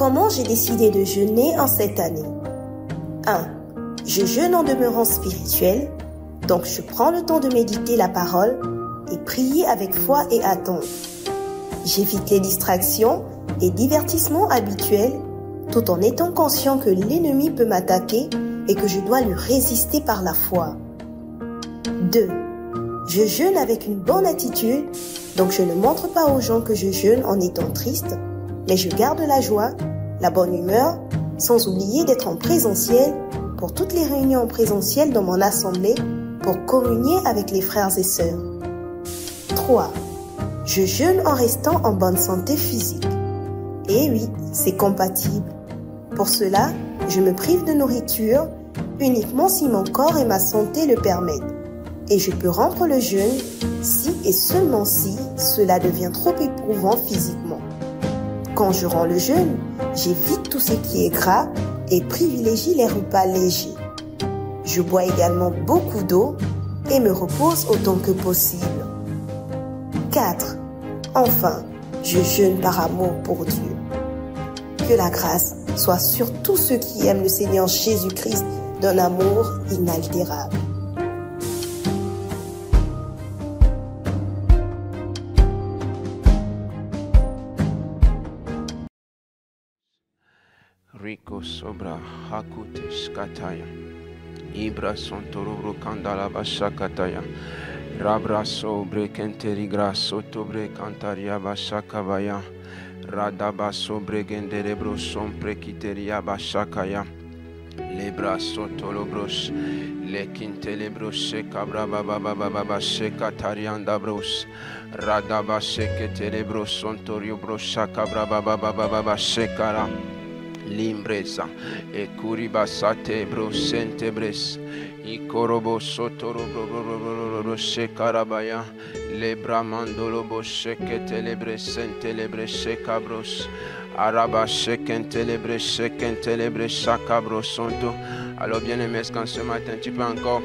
Comment j'ai décidé de jeûner en cette année? 1. Je jeûne en demeurant spirituel, donc je prends le temps de méditer la parole et prier avec foi et attente. J'évite les distractions et divertissements habituels tout en étant conscient que l'ennemi peut m'attaquer et que je dois lui résister par la foi. 2. Je jeûne avec une bonne attitude, donc je ne montre pas aux gens que je jeûne en étant triste, mais je garde la joie, la bonne humeur, sans oublier d'être en présentiel pour toutes les réunions en présentiel dans mon assemblée pour communier avec les frères et sœurs. 3. Je jeûne en restant en bonne santé physique. Et oui, c'est compatible. Pour cela, je me prive de nourriture uniquement si mon corps et ma santé le permettent. Et je peux rompre le jeûne si et seulement si cela devient trop éprouvant physiquement. Quand je romps le jeûne, j'évite tout ce qui est gras et privilégie les repas légers. Je bois également beaucoup d'eau et me repose autant que possible. 4. Enfin, je jeûne par amour pour Dieu. Que la grâce soit sur tous ceux qui aiment le Seigneur Jésus-Christ d'un amour inaltérable. Rico sobra hakute skataya. Ibra sontorobro kandala bashakataya. Rabra sobre kenterigra sotobre kantaria bashakavaya. Radaba sobre genderebro sompre kiteria bashakaya. Lebra sotolobros. Le kintelebros shekabra baba shekatarianda bros. Radaba sheketelebros sontorio bros shakabra baba shekara. Limbresa e curibasate brosentebres i corobo sotoro shekarabaya lebramandolo bosheketelebre sentelebre shekabros araba shekentelebre shakabros sonto. Alors bien aimé, est-ce qu'en ce matin tu peux encore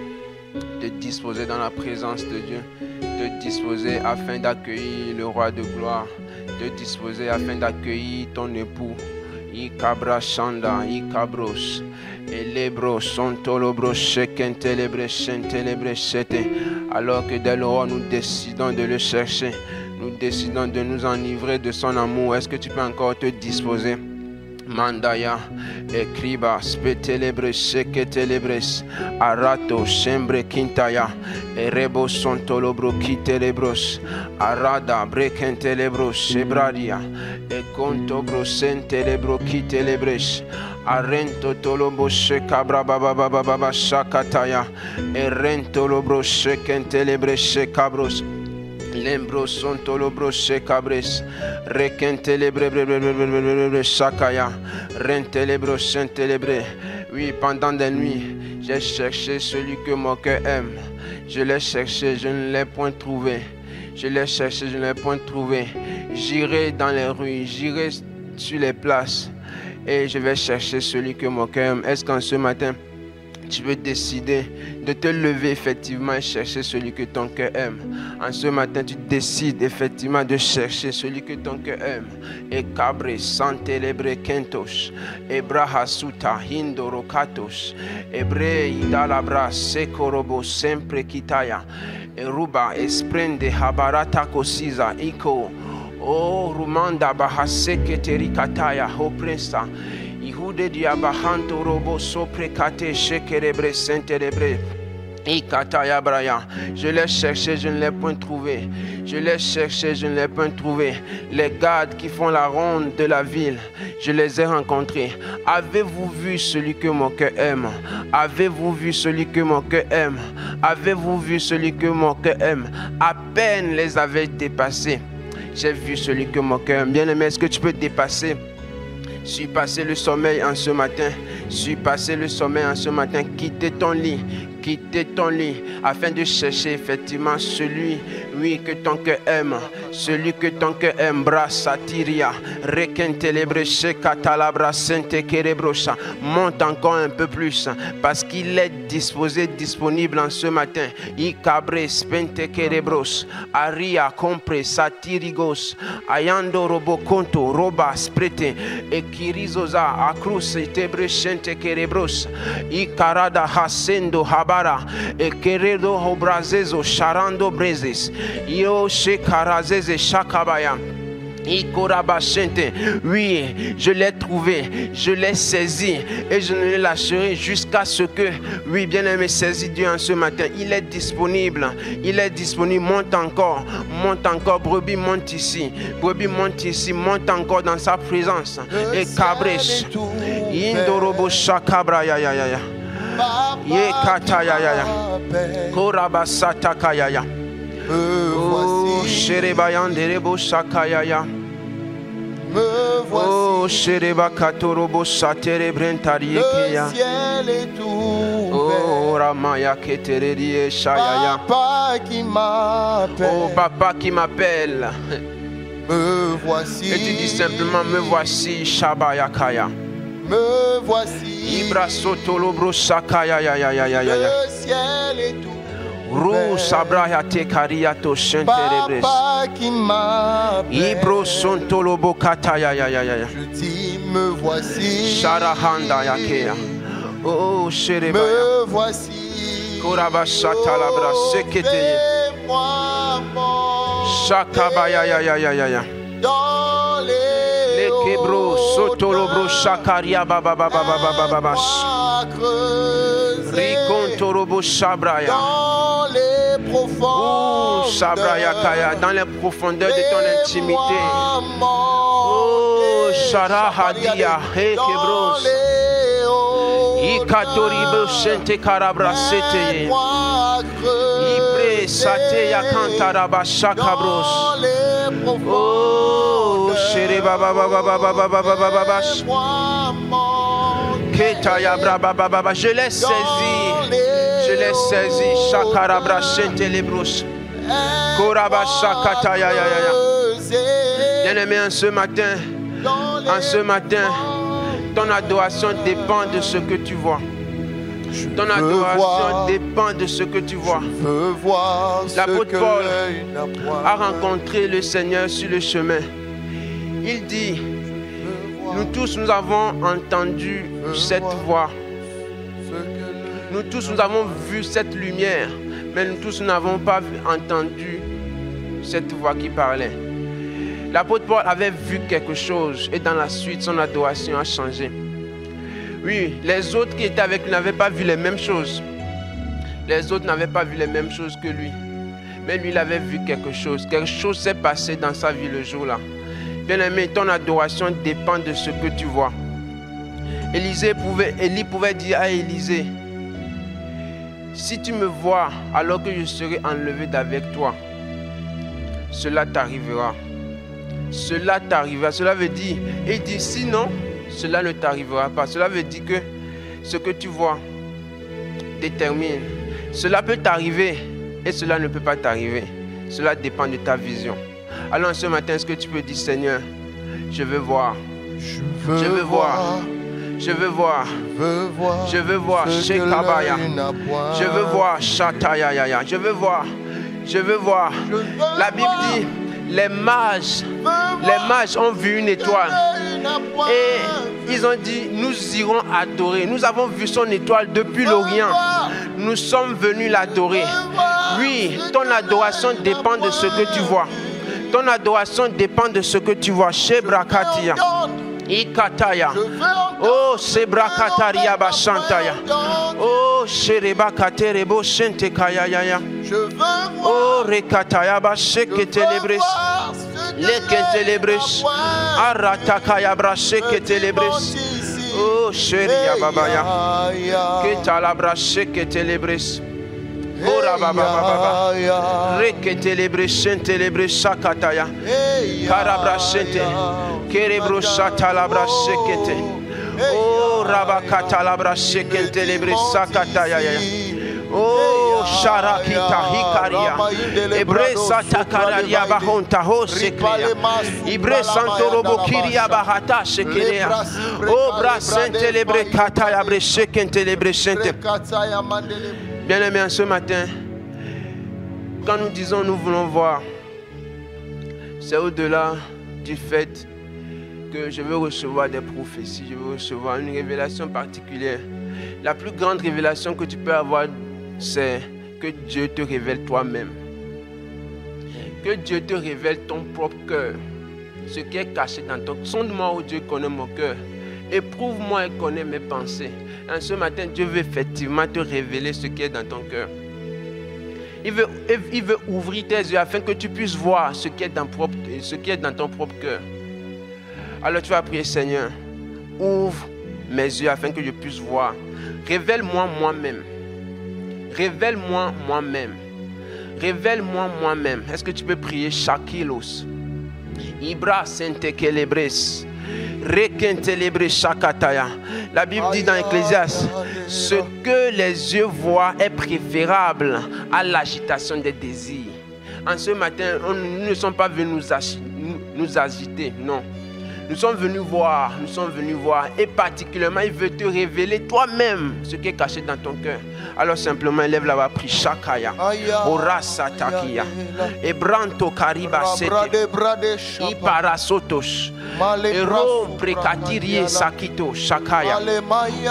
te disposer dans la présence de Dieu, te disposer afin d'accueillir le roi de gloire, te disposer afin d'accueillir ton époux. I cabra shanda, I cabros, et les bros sont tolobros, shekentelebre, shentelebre, shete. Alors que dès l'aurore nous décidons de le chercher, nous décidons de nous enivrer de son amour. Est-ce que tu peux encore te disposer? Mandaya, Ekriba, Spetelebres, Sheketelebres, Arato, Shembre, Quintaya, Erebo, Sontolobro, Kitelebros, Arada, Brekentelebros, Shebraria, Ekontobro, Sentelebro, Kitelebres, Arento, Tolobo, Shekabra, Baba, Shakataya, Erentolobro, Shekentelebres, Shekabros, Lembros sont tolobros shekabres, rekentelebre shakaya, rentelebros shentelebre. Oui, pendant des nuits, j'ai cherché celui que mon cœur aime. Je l'ai cherché, je ne l'ai point trouvé. Je l'ai cherché, je ne l'ai point trouvé. J'irai dans les rues, j'irai sur les places et je vais chercher celui que mon cœur aime. Est-ce qu'en ce matin, tu veux décider de te lever effectivement et chercher celui que ton cœur aime? En ce matin, tu décides effectivement de chercher celui que ton cœur aime. Et cabre santelebre kentos, ebrahasuta hindorokatos, ebre idalabra sekorobo sempre kitaya, eruba esprende habarata kosiza iko, o rumanda bahaseke terikataya hopresa. Ihude diabahanto robo soprekate shekerebre senterebre. Ikataya braya. Je l'ai cherché, je ne l'ai point trouvé. Je l'ai cherché, je ne l'ai point trouvé. Les gardes qui font la ronde de la ville, je les ai rencontrés. Avez-vous vu celui que mon cœur aime? Avez-vous vu celui que mon cœur aime? Avez-vous vu celui que mon cœur aime? À peine les avait dépassés. J'ai vu celui que mon cœur aime. Bien aimé, est-ce que tu peux dépasser? Surpasser le sommeil en ce matin. Surpasser le sommeil en ce matin. Quitter ton lit. quitter ton lit afin de chercher effectivement celui, oui, que ton cœur aime, celui que ton cœur aime. Brasatiria, rekentelebre katalabra sente kerebrosa. Monte encore un peu plus parce qu'il est disposé, disponible en ce matin. Ikabre spente kerebros, aria compre satirigos, ayando roboconto, roba sprete, e kirizoza acrus tebre sente kerebros, ikarada hasendo habara, e keredo obrazezo charando brezes, io shekarazeze shakabaya. Oui, je l'ai trouvé, je l'ai saisi et je ne le lâcherai jusqu'à ce que, oui, bien-aimé, saisis Dieu en ce matin. Il est disponible, monte encore, brebis, monte ici, monte encore dans sa présence. Et cabresh, indorobo shakabra ya ya ya ya, ye kata ya ya ya, korabasata kaya ya. Oh, Sherebayan derebo shakaya. Oh, Shereba katorobo satere brentariyekeya. Oh, Ramaya ketererie shayaya. Oh, papa qui m'appelle. Me voici. Et tu dis simplement, me voici, Shabayakaya. Me voici. Ibra sotolobro shakaya ya ya ya ya ya. Le ciel est tout. Sabraya te kariato shenterebres. Papa qui m'appelle. Ibro sontolobo kataya ya ya ya ya. Je dis me voici. Sharahanda yakea. Oh sherebaya. Me voici. Korabashata labra sekete. Fais-moi monter Shakabaya ya ya ya ya ya. dans les Lekebro sotolobro hauteurs. shakaria baba baba baba baba baba. Rikontorobo shabraya. Dans les profondeurs. Oh shabraya kaya, dans les profondeurs de ton intimité. Oh sharahadia hekebros. Ikatoribo shente karabra sete. Ibre sate ya kantaraba shakabros. Oh shere baba baba baba baba baba baba. Ketaya braba baba, je l'ai saisi, shakarabra shente lebros. Koraba shakataya ya ya ya. Bien-aimé, en ce matin, ton adoration dépend de ce que tu vois. Ton adoration dépend de ce que tu vois. L'apôtre Paul a rencontré le Seigneur sur le chemin. Il dit, nous tous nous avons entendu cette voix. Nous tous nous avons vu cette lumière. Mais nous tous n'avons pas entendu cette voix qui parlait. L'apôtre Paul avait vu quelque chose et dans la suite son adoration a changé. Oui, les autres qui étaient avec lui n'avaient pas vu les mêmes choses. Les autres n'avaient pas vu les mêmes choses que lui. Mais lui, il avait vu quelque chose. Quelque chose s'est passé dans sa vie le jour-là. Bien-aimé, ton adoration dépend de ce que tu vois. Élie pouvait dire à Élisée, si tu me vois alors que je serai enlevé d'avec toi, cela t'arrivera. Cela t'arrivera. Cela veut dire, et il dit sinon, cela ne t'arrivera pas. Cela veut dire que ce que tu vois détermine. Cela peut t'arriver et cela ne peut pas t'arriver. Cela dépend de ta vision. Alors ce matin, est-ce que tu peux dire, Seigneur, je veux voir. Je veux voir. Je veux voir. Je veux voir. Shekabaya. Je veux voir. Shatayaya. Je veux voir. Je veux voir. La Bible dit, les mages ont vu une étoile. Et ils ont dit, nous irons adorer. Nous avons vu son étoile depuis l'Orient. Nous sommes venus l'adorer. Oui, ton adoration dépend de ce que tu vois. Ton adoration dépend de ce que tu vois. Shebrakatia. Ikataya. Oh, Sebrakataria Bashantaya. Oh, Sherebakaterebo Shentekaya. Oh, Rekataya Basheketelebres. Lekentelebres. Aratakaya Brasheketelebres. Oh, Sheria Babaya. Ketalabra Sheketelebres. Ora baba baba reketelebre shentelebre shakataya karabra shente kerebro shatalabra shekete o rabakata labra shekentelebre sakataya Oh, Sharakita Hikaria. Ebresa Takararia Bahonta Hosekrea. Ibre Santorobo Kiria Bahata Shekerea. Oh, Brasente Lebre Kataya Breshekente Lebre Sente. Bien-aimés, ce matin, quand nous disons nous voulons voir, c'est au-delà du fait que je veux recevoir des prophéties, je veux recevoir une révélation particulière. La plus grande révélation que tu peux avoir, c'est que Dieu te révèle toi-même. Que Dieu te révèle ton propre cœur. Ce qui est caché dans ton cœur. Sonde-moi, oh Dieu, connaît mon cœur. Éprouve-moi et connais mes pensées. En ce matin, Dieu veut effectivement te révéler ce qui est dans ton cœur. Il veut ouvrir tes yeux afin que tu puisses voir ce qui est dans ton propre cœur. Alors tu vas prier, Seigneur, ouvre mes yeux afin que je puisse voir. Révèle-moi moi-même. Révèle-moi moi-même. Révèle-moi moi-même. Est-ce que tu peux prier Shakilos? Ibra Sente Kelebres. Rekentelebre Shakataya. La Bible dit dans Ecclésiaste, ce que les yeux voient est préférable à l'agitation des désirs. En ce matin, nous ne sommes pas venus nous agiter, non. Nous sommes venus voir, et particulièrement, il veut te révéler toi-même ce qui est caché dans ton cœur. Alors simplement, élève la prie Shakaya, Orasa Takia, Ebranto Kariba Sete, Iparasotos, Ero Prekatirie Sakito, Shakaya,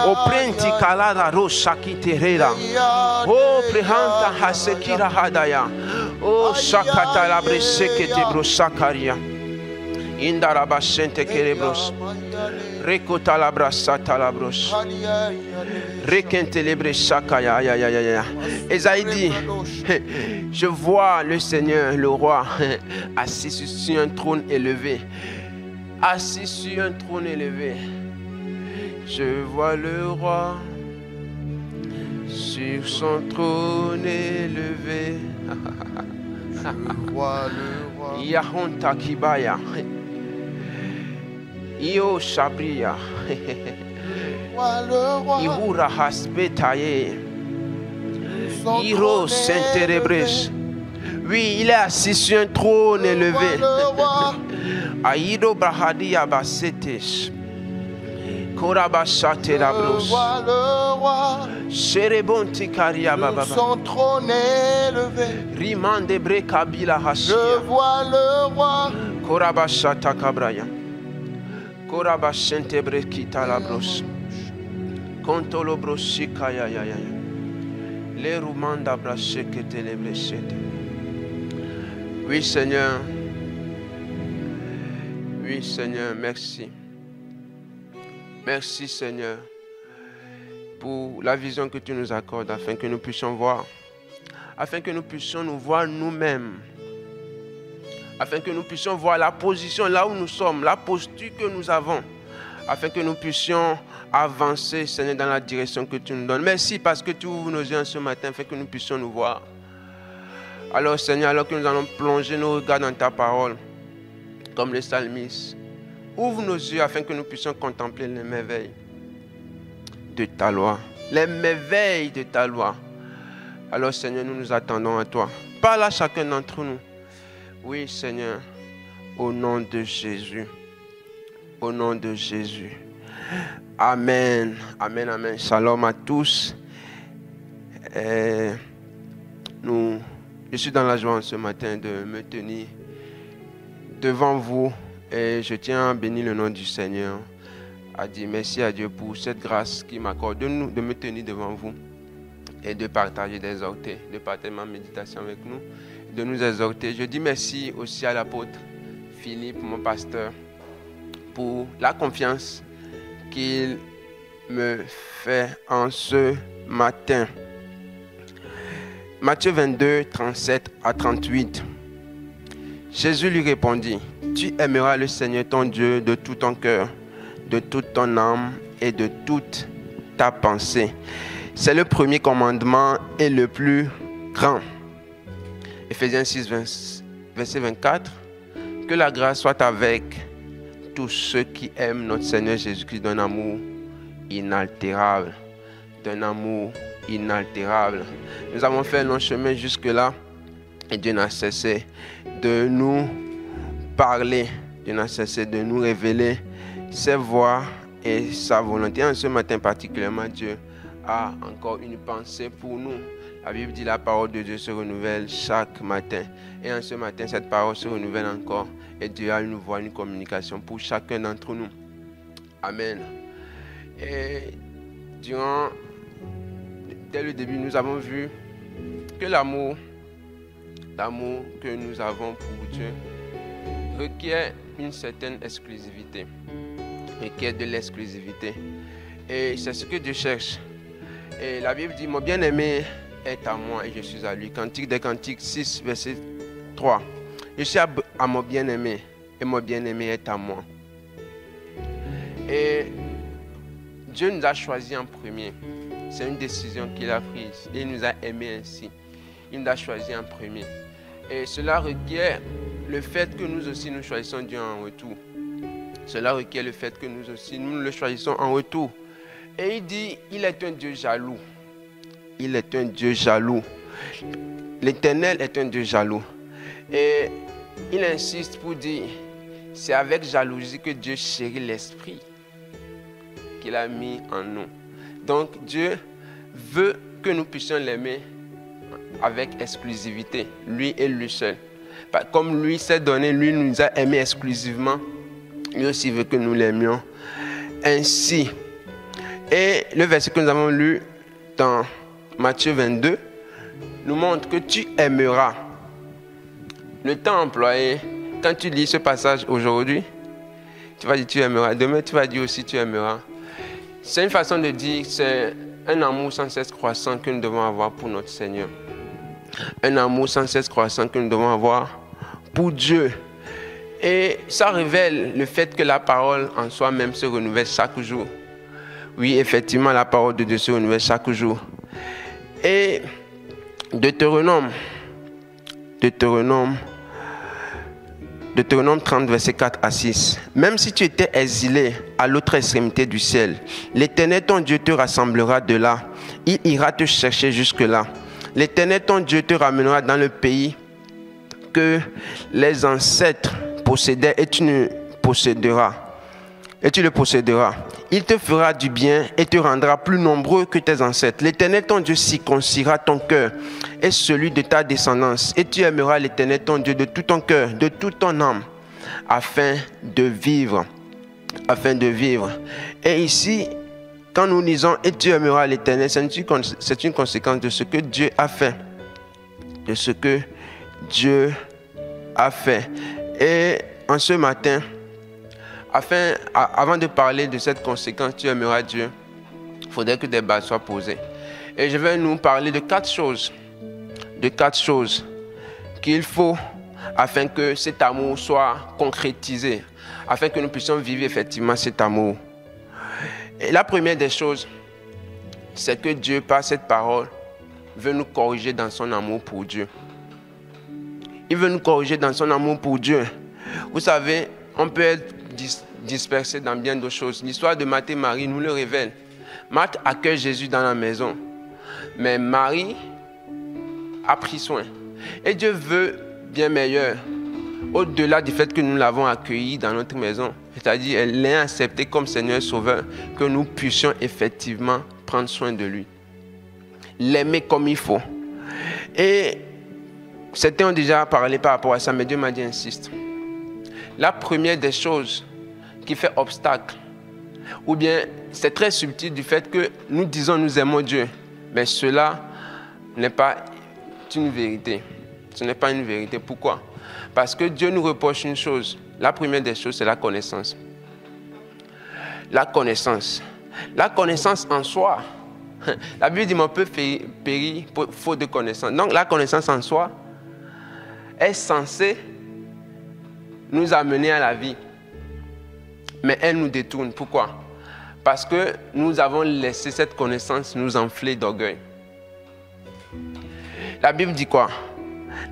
Oprenti Kalara Ro Shakiterera, O Prehanta Hasekira Hadaya, O Shakata Labre Sekete Bro Shakaria. Indaraba Sente Kerebros, Rekota Labra Satalabros, Rekentelebre Shakaya. Esaïe dit, je vois le Seigneur, le roi, assis sur un trône élevé. Assis sur un trône élevé. Je vois le roi sur son trône élevé. Je vois le roi. Yahonta Kibaya. Io Shabria. Ihura Hasbetaye. Iro Saint-Terebres. Oui, il est assis sur un trône élevé. Aido Brahadia Basetes. Korabashate Labros. Sherebonti Karia Baba. Son trône élevé. Rimande Brekabila Hashia. Je vois le roi. Korabashata Kabraya. Korabashente Brekita Labros. Kontolo Broshika ya. Les Rumanda Brasheke Telebreshete. Oui, Seigneur. Oui, Seigneur, merci. Merci, Seigneur, pour la vision que tu nous accordes afin que nous puissions voir. Afin que nous puissions nous voir nous-mêmes. Afin que nous puissions voir la position là où nous sommes, la posture que nous avons. Afin que nous puissions avancer, Seigneur, dans la direction que tu nous donnes. Merci parce que tu ouvres nos yeux ce matin afin que nous puissions nous voir. Alors, Seigneur, alors que nous allons plonger nos regards dans ta parole, comme le psalmiste, ouvre nos yeux afin que nous puissions contempler les merveilles de ta loi. Les merveilles de ta loi. Alors, Seigneur, nous nous attendons à toi. Parle à chacun d'entre nous. Oui, Seigneur, au nom de Jésus. Au nom de Jésus. Amen. Amen, amen. Shalom à tous. Je suis dans la joie ce matin de me tenir devant vous et je tiens à bénir le nom du Seigneur, à dire merci à Dieu pour cette grâce qu'il m'accorde de me tenir devant vous et de partager des exhortés, de partager ma méditation avec nous, de nous exhorter. Je dis merci aussi à l'apôtre Philippe, mon pasteur, pour la confiance qu'il me fait en ce matin. Matthieu 22, 37 à 38. Jésus lui répondit, « Tu aimeras le Seigneur ton Dieu de tout ton cœur, de toute ton âme et de toute ta pensée. » C'est le premier commandement et le plus grand. Éphésiens 6, verset 24. Que la grâce soit avec tous ceux qui aiment notre Seigneur Jésus-Christ d'un amour inaltérable. d'un amour inaltérable. Nous avons fait long chemin jusque-là et Dieu n'a cessé de nous parler, Dieu n'a cessé de nous révéler ses voies et sa volonté. En ce matin particulièrement, Dieu a encore une pensée pour nous. La Bible dit la parole de Dieu se renouvelle chaque matin. Et en ce matin, cette parole se renouvelle encore. Et Dieu a une voix, une communication pour chacun d'entre nous. Amen. Et dès le début, nous avons vu que l'amour que nous avons pour Dieu requiert une certaine exclusivité. Requiert de l'exclusivité. Et c'est ce que Dieu cherche. Et la Bible dit, mon bien-aimé est à moi et je suis à lui. Cantique des Cantiques 6, verset 3. Je suis à mon bien-aimé et mon bien-aimé est à moi. Et Dieu nous a choisis en premier. C'est une décision qu'il a prise. Il nous a aimés ainsi. Il nous a choisis en premier. Et cela requiert le fait que nous aussi nous choisissons Dieu en retour. Cela requiert le fait que nous aussi nous le choisissons en retour. Et il dit, il est un Dieu jaloux. Il est un Dieu jaloux. L'Éternel est un Dieu jaloux. Et il insiste pour dire, c'est avec jalousie que Dieu chérit l'esprit qu'il a mis en nous. Donc Dieu veut que nous puissions l'aimer avec exclusivité, lui et lui seul. Comme lui s'est donné, lui nous a aimés exclusivement, lui aussi veut que nous l'aimions ainsi. Et le verset que nous avons lu dans Matthieu 22 nous montre que tu aimeras. Le temps employé, quand tu lis ce passage aujourd'hui, tu vas dire tu aimeras. Demain, tu vas dire aussi tu aimeras. C'est une façon de dire, c'est un amour sans cesse croissant que nous devons avoir pour notre Seigneur. Un amour sans cesse croissant que nous devons avoir pour Dieu. Et ça révèle le fait que la parole en soi-même se renouvelle chaque jour. Oui, effectivement, la parole de Dieu se renouvelle chaque jour. Et Deutéronome 30, verset 4 à 6. Même si tu étais exilé à l'autre extrémité du ciel, l'Éternel ton Dieu te rassemblera de là. Il ira te chercher jusque-là. L'Éternel ton Dieu te ramènera dans le pays que les ancêtres possédaient et tu le posséderas. Il te fera du bien et te rendra plus nombreux que tes ancêtres. L'Éternel ton Dieu circoncira ton cœur et celui de ta descendance. Et tu aimeras l'Éternel ton Dieu de tout ton cœur, de toute ton âme, afin de vivre. Et ici, quand nous lisons « Et tu aimeras l'Éternel », c'est une conséquence de ce que Dieu a fait. De ce que Dieu a fait. Et en ce matin, avant de parler de cette conséquence, tu aimeras Dieu, il faudrait que des bases soient posées. Et je vais nous parler de quatre choses qu'il faut afin que cet amour soit concrétisé, afin que nous puissions vivre effectivement cet amour. Et la première des choses, c'est que Dieu, par cette parole, veut nous corriger dans son amour pour Dieu. Il veut nous corriger dans son amour pour Dieu. Vous savez, on peut être dispersé dans bien d'autres choses. L'histoire de Marthe et Marie nous le révèle. Marthe accueille Jésus dans la maison, mais Marie a pris soin. Et Dieu veut bien meilleur, au-delà du fait que nous l'avons accueilli dans notre maison, c'est-à-dire elle l'a accepté comme Seigneur Sauveur, que nous puissions effectivement prendre soin de lui, l'aimer comme il faut. Et certains ont déjà parlé par rapport à ça, mais Dieu m'a dit insiste. La première des choses qui fait obstacle, ou bien c'est très subtil du fait que nous disons nous aimons Dieu, mais cela n'est pas une vérité. Ce n'est pas une vérité. Pourquoi? Parce que Dieu nous reproche une chose. La première des choses, c'est la connaissance. La connaissance. La connaissance en soi. La Bible dit mon peuple périt faute de connaissance. Donc la connaissance en soi est censée nous amener à la vie. Mais elle nous détourne. Pourquoi? Parce que nous avons laissé cette connaissance nous enfler d'orgueil. La Bible dit quoi?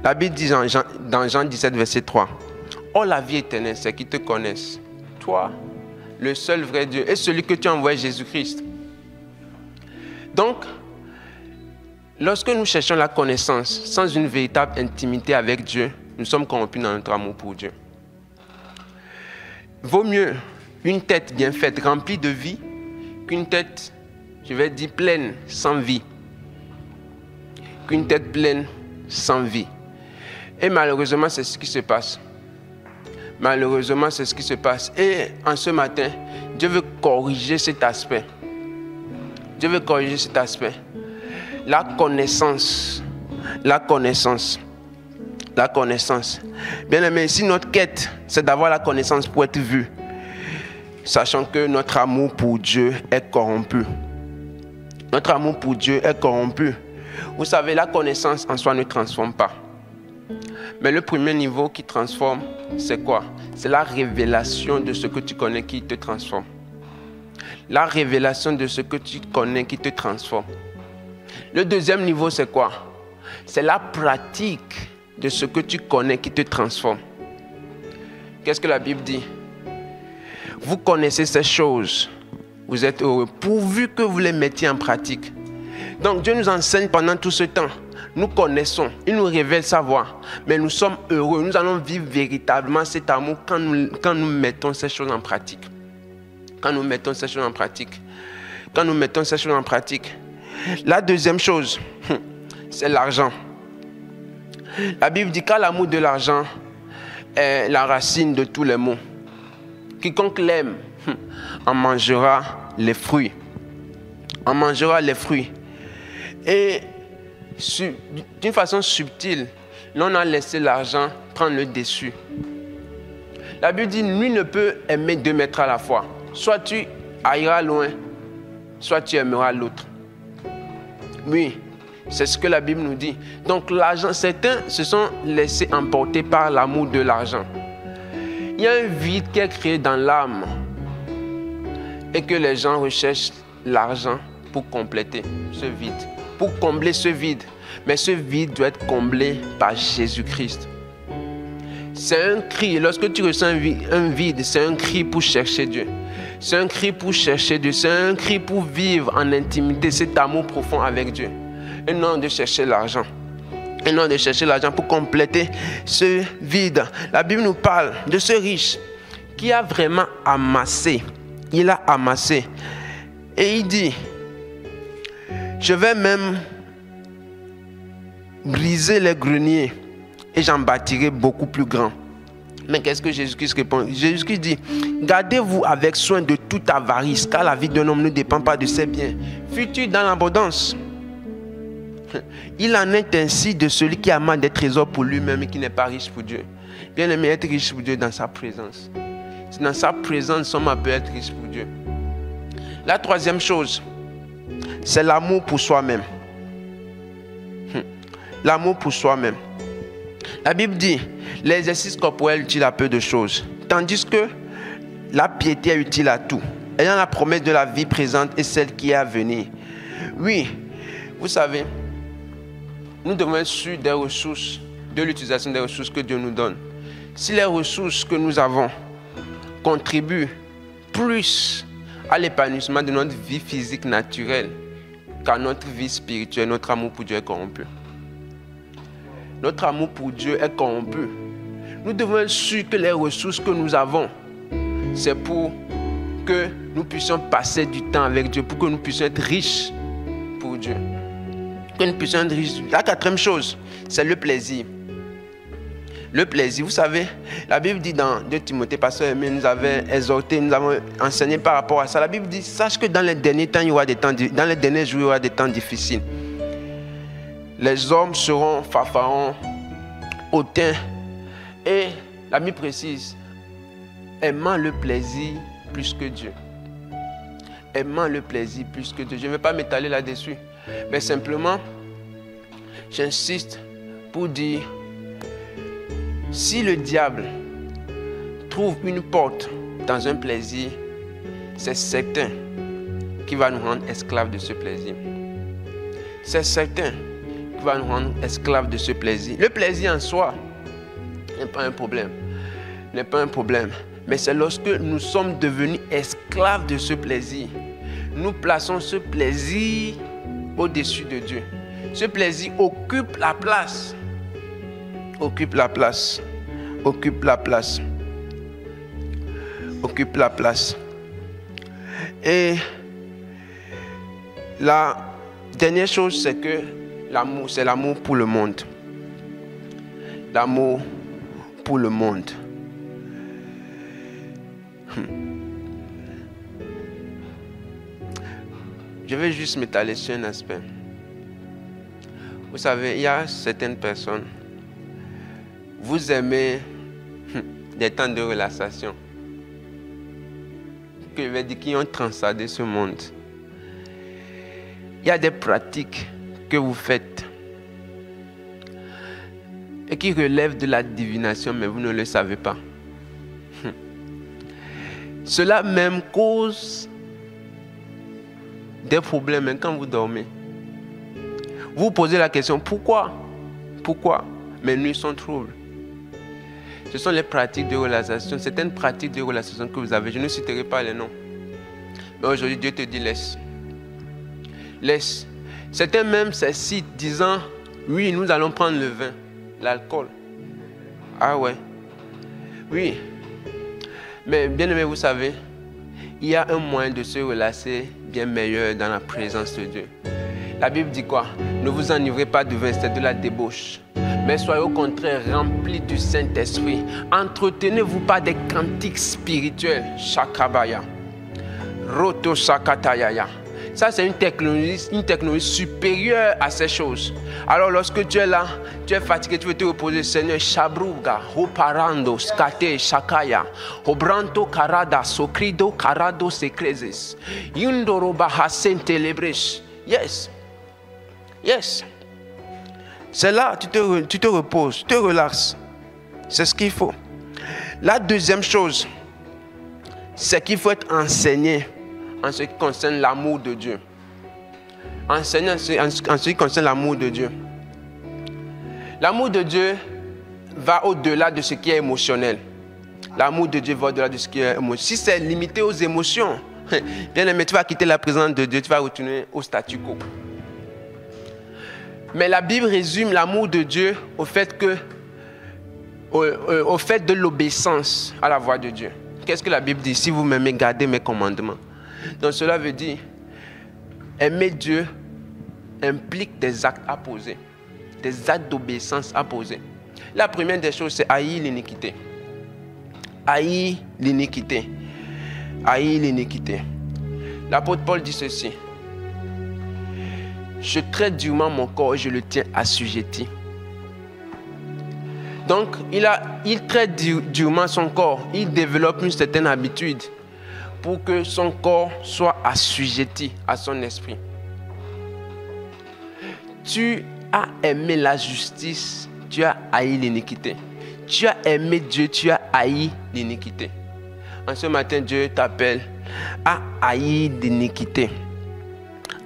La Bible dit dans Jean 17, verset 3. Oh, la vie éternelle, c'est qu'ils te connaissent. Toi, le seul vrai Dieu, et celui que tu as envoyé, Jésus-Christ. Donc, lorsque nous cherchons la connaissance sans une véritable intimité avec Dieu, nous sommes corrompus dans notre amour pour Dieu. Vaut mieux une tête bien faite, remplie de vie, qu'une tête, je vais dire, pleine, sans vie. Qu'une tête pleine, sans vie. Et malheureusement, c'est ce qui se passe. Malheureusement, c'est ce qui se passe. Et en ce matin, Dieu veut corriger cet aspect. Dieu veut corriger cet aspect. La connaissance. La connaissance. La connaissance. Bien aimé, si notre quête, c'est d'avoir la connaissance pour être vu, sachant que notre amour pour Dieu est corrompu. Notre amour pour Dieu est corrompu. Vous savez, la connaissance en soi ne transforme pas. Mais le premier niveau qui transforme, c'est quoi? C'est la révélation de ce que tu connais qui te transforme. La révélation de ce que tu connais qui te transforme. Le deuxième niveau, c'est quoi? C'est la pratique de ce que tu connais qui te transforme. Qu'est-ce que la Bible dit? Vous connaissez ces choses, vous êtes heureux, pourvu que vous les mettiez en pratique. Donc Dieu nous enseigne pendant tout ce temps. Nous connaissons, il nous révèle sa voie, mais nous sommes heureux. Nous allons vivre véritablement cet amour quand nous mettons ces choses en pratique. Quand nous mettons ces choses en pratique. Quand nous mettons ces choses en pratique. La deuxième chose, c'est l'argent. La Bible dit qu'à l'amour de l'argent est la racine de tous les maux. Quiconque l'aime en mangera les fruits. En mangera les fruits. Et d'une façon subtile, l'on a laissé l'argent prendre le dessus. La Bible dit, nul ne peut aimer deux maîtres à la fois. Soit tu iras loin, soit tu aimeras l'autre. Oui, c'est ce que la Bible nous dit. Donc l'argent, certains se sont laissés emporter par l'amour de l'argent. Il y a un vide qui est créé dans l'âme et que les gens recherchent l'argent pour compléter ce vide. Pour combler ce vide. Mais ce vide doit être comblé par Jésus-Christ. C'est un cri. Lorsque tu ressens un vide, c'est un cri pour chercher Dieu. C'est un cri pour chercher Dieu. C'est un cri pour vivre en intimité cet amour profond avec Dieu. Et non de chercher l'argent. Et non de chercher l'argent pour compléter ce vide. La Bible nous parle de ce riche qui a vraiment amassé. Il a amassé. Et il dit, je vais même briser les greniers et j'en bâtirai beaucoup plus grand. Mais qu'est-ce que Jésus-Christ répond? Jésus-Christ dit, gardez-vous avec soin de toute avarice, car la vie d'un homme ne dépend pas de ses biens. Fus-tu dans l'abondance? Il en est ainsi de celui qui amasse des trésors pour lui-même et qui n'est pas riche pour Dieu. Bien aimé, être riche pour Dieu dans sa présence. C'est dans sa présence qu'on peut être riche pour Dieu. La troisième chose, c'est l'amour pour soi-même. L'amour pour soi-même. La Bible dit, l'exercice corporel est utile à peu de choses, tandis que la piété est utile à tout, ayant la promesse de la vie présente et celle qui est à venir. Oui, vous savez, nous devons être sûrs des ressources, de l'utilisation des ressources que Dieu nous donne. Si les ressources que nous avons contribuent plus à l'épanouissement de notre vie physique naturelle qu'à notre vie spirituelle, notre amour pour Dieu est corrompu. Notre amour pour Dieu est corrompu. Nous devons être sûrs que les ressources que nous avons, c'est pour que nous puissions passer du temps avec Dieu, pour que nous puissions être riches pour Dieu. Que nous puissions être riches. La quatrième chose, c'est le plaisir. Le plaisir, vous savez, la Bible dit dans 2 Timothée, pasteur Aimé nous avait exhorté, nous avons enseigné par rapport à ça. La Bible dit, sache que dans les derniers temps, il y aura des temps, dans les derniers jours, il y aura des temps difficiles. Les hommes seront fanfarons, hautains, et la Bible précise, aimant le plaisir plus que Dieu. Aimant le plaisir plus que Dieu. Je ne vais pas m'étaler là-dessus, mais simplement, j'insiste pour dire, si le diable trouve une porte dans un plaisir, c'est certain qu'il va nous rendre esclaves de ce plaisir. C'est certain qu'il va nous rendre esclaves de ce plaisir. Le plaisir en soi n'est pas un problème. N'est pas un problème. Mais c'est lorsque nous sommes devenus esclaves de ce plaisir. Nous plaçons ce plaisir au-dessus de Dieu. Ce plaisir occupe la place. Occupe la place. Occupe la place. Occupe la place. Et la dernière chose, c'est que l'amour, c'est l'amour pour le monde. L'amour pour le monde. Je vais juste m'étaler sur un aspect. Vous savez, il y a certaines personnes, vous aimez des temps de relaxation, que je vais dire qui ont transcendé ce monde. Il y a des pratiques que vous faites et qui relèvent de la divination, mais vous ne le savez pas. Cela même cause des problèmes quand vous dormez. Vous vous posez la question, pourquoi? Pourquoi mes nuits sont troubles? Ce sont les pratiques de relaxation, certaines pratiques de relaxation que vous avez. Je ne citerai pas les noms. Mais aujourd'hui, Dieu te dit laisse. Laisse. Certains même citent disant, oui, nous allons prendre le vin, l'alcool. Ah ouais. Oui. Mais bien aimé, vous savez, il y a un moyen de se relaxer bien meilleur dans la présence de Dieu. La Bible dit quoi? Ne vous enivrez pas de vin, c'est de la débauche. Mais soyez au contraire remplis du Saint-Esprit. Entretenez-vous par des cantiques spirituels. Shakabaya. Roto Shakatayaya. Ça, c'est une technologie supérieure à ces choses. Alors, lorsque tu es là, tu es fatigué, tu veux te reposer, Seigneur, Shabruga, Hoparando, Skate, Shakaya, Obranto, Karada, Sokrido, Karado, Sekresis, Yundoroba, Hasen, Telebresh. Yes. Yes. C'est là, tu te reposes, tu te relaxes. C'est ce qu'il faut. La deuxième chose, c'est qu'il faut être enseigné en ce qui concerne l'amour de Dieu. Enseigné en ce qui concerne l'amour de Dieu. L'amour de Dieu va au-delà de ce qui est émotionnel. L'amour de Dieu va au-delà de ce qui est émotionnel. Si c'est limité aux émotions, bien aimé, tu vas quitter la présence de Dieu, tu vas retourner au statu quo. Mais la Bible résume l'amour de Dieu au fait de l'obéissance à la voix de Dieu. Qu'est-ce que la Bible dit? Si vous m'aimez, gardez mes commandements. Donc cela veut dire, aimer Dieu implique des actes à poser, des actes d'obéissance à poser. La première des choses, c'est haïr l'iniquité. Haïr l'iniquité. Haïr l'iniquité. L'apôtre Paul dit ceci. Je traite durement mon corps et je le tiens assujetti. Donc, il traite durement son corps. Il développe une certaine habitude pour que son corps soit assujetti à son esprit. Tu as aimé la justice, tu as haï l'iniquité. Tu as aimé Dieu, tu as haï l'iniquité. En ce matin, Dieu t'appelle à haïr l'iniquité.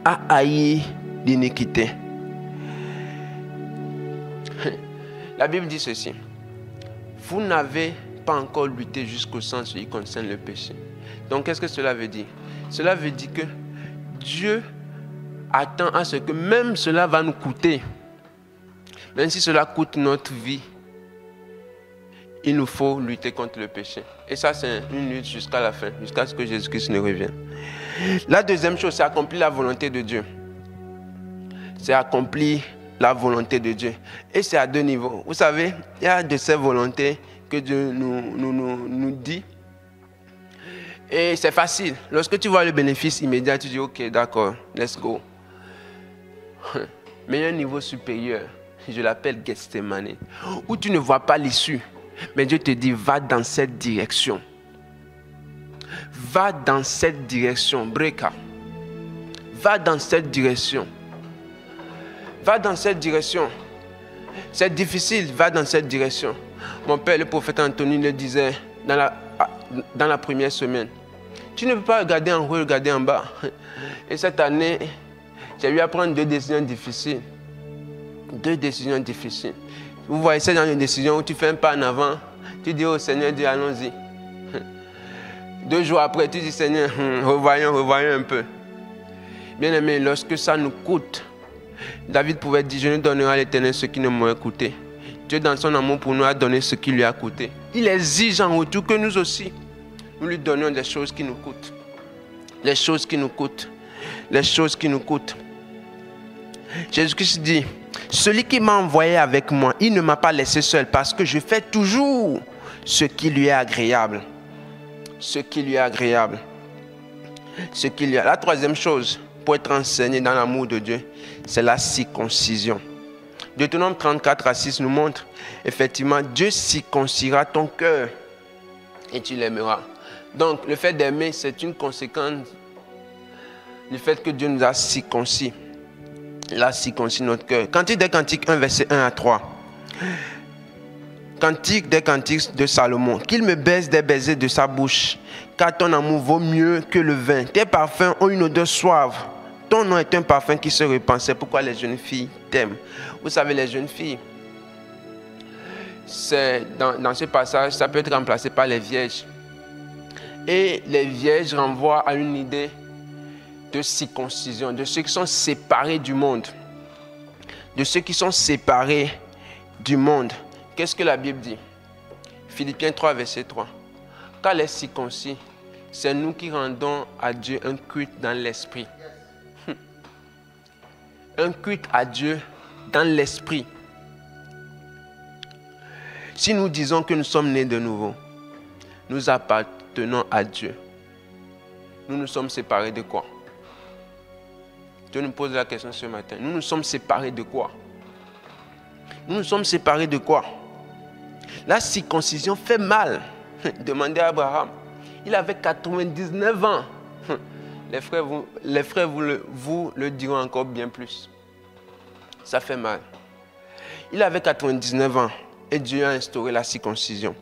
À haïr l'iniquité. La Bible dit ceci. Vous n'avez pas encore lutté jusqu'au sang ce qui concerne le péché. Donc, qu'est-ce que cela veut dire? Cela veut dire que Dieu attend à ce que même cela va nous coûter. Même si cela coûte notre vie, il nous faut lutter contre le péché. Et ça, c'est une lutte jusqu'à la fin, jusqu'à ce que Jésus-Christ ne revienne. La deuxième chose, c'est accomplir la volonté de Dieu. C'est accomplir la volonté de Dieu. Et c'est à deux niveaux. Vous savez, il y a de ces volontés que Dieu nous dit. Et c'est facile. Lorsque tu vois le bénéfice immédiat, tu dis, ok, d'accord, let's go. Mais il y a un niveau supérieur, je l'appelle Gethsemane, où tu ne vois pas l'issue. Mais Dieu te dit, va dans cette direction. Va dans cette direction, Breka. Va dans cette direction. Va dans cette direction. C'est difficile, va dans cette direction. Mon père, le prophète Anthony, le disait dans la première semaine. Tu ne peux pas regarder en haut, regarder en bas. Et cette année, j'ai eu à prendre deux décisions difficiles. Deux décisions difficiles. Vous voyez, c'est dans une décision où tu fais un pas en avant. Tu dis au Seigneur, Dieu, allons-y. 2 jours après, tu dis, Seigneur, revoyons un peu. Bien aimé, lorsque ça nous coûte, David pouvait dire, je ne donnerai à l'Éternel ce qui ne m'aurait coûté. Dieu, dans son amour pour nous, a donné ce qui lui a coûté. Il exige en retour que nous aussi, nous lui donnions des choses qui nous coûtent. Les choses qui nous coûtent. Les choses qui nous coûtent. Jésus-Christ dit, celui qui m'a envoyé avec moi, il ne m'a pas laissé seul parce que je fais toujours ce qui lui est agréable. Ce qui lui est agréable. Ce qui lui est... La troisième chose, pour être enseigné dans l'amour de Dieu, c'est la circoncision. Deutéronome 34-6 nous montre, effectivement, Dieu circoncira ton cœur et tu l'aimeras. Donc, le fait d'aimer, c'est une conséquence du fait que Dieu nous a circoncis. Il a circoncis notre cœur. Cantique des Cantiques 1, verset 1 à 3. Cantique des Cantiques de Salomon. Qu'il me baise des baisers de sa bouche, car ton amour vaut mieux que le vin. Tes parfums ont une odeur suave. Ton nom est un parfum qui se répand. C'est pourquoi les jeunes filles t'aiment. Vous savez, les jeunes filles, dans ce passage, ça peut être remplacé par les vierges. Et les vierges renvoient à une idée de circoncision, de ceux qui sont séparés du monde. De ceux qui sont séparés du monde. Qu'est-ce que la Bible dit? Philippiens 3, verset 3. Car les circoncis, c'est nous qui rendons à Dieu un culte dans l'esprit. Un culte à Dieu dans l'esprit. Si nous disons que nous sommes nés de nouveau, nous appartenons à Dieu. Nous nous sommes séparés de quoi? Dieu nous pose la question ce matin. Nous nous sommes séparés de quoi? Nous nous sommes séparés de quoi? La circoncision fait mal. Demandez à Abraham. Il avait 99 ans. Les frères vous le diront encore bien plus. Ça fait mal. Il avait 99 ans et Dieu a instauré la circoncision.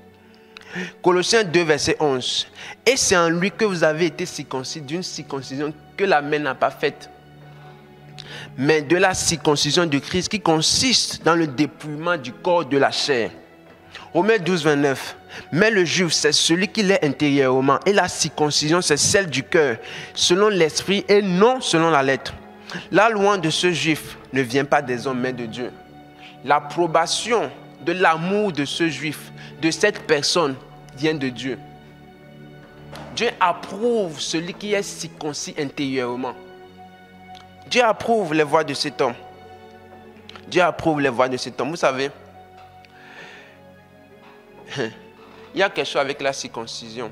Colossiens 2, verset 11. Et c'est en lui que vous avez été circoncis d'une circoncision que la main n'a pas faite, mais de la circoncision de Christ qui consiste dans le dépouillement du corps de la chair. Romains 12, 29. Mais le juif, c'est celui qui l'est intérieurement, et la circoncision, c'est celle du cœur, selon l'esprit et non selon la lettre. La louange de ce juif ne vient pas des hommes, mais de Dieu. L'approbation de l'amour de ce juif, de cette personne, vient de Dieu. Dieu approuve celui qui est circoncis intérieurement. Dieu approuve les voies de cet homme. Dieu approuve les voies de cet homme. Vous savez, il y a quelque chose avec la circoncision.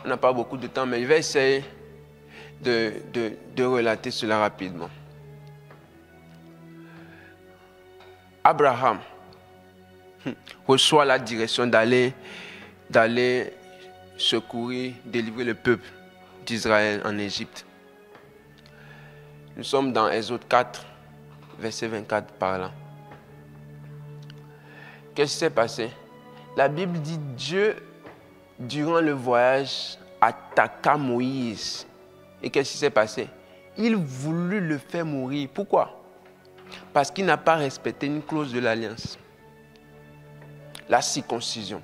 On n'a pas beaucoup de temps, mais je vais essayer de relater cela rapidement. Abraham reçoit la direction d'aller secourir, délivrer le peuple d'Israël en Égypte. Nous sommes dans Exode 4, verset 24 par là. Qu'est-ce qui s'est passé? La Bible dit Dieu, durant le voyage, attaqua Moïse. Et qu'est-ce qui s'est passé? Il voulut le faire mourir. Pourquoi? Parce qu'il n'a pas respecté une clause de l'alliance. La circoncision.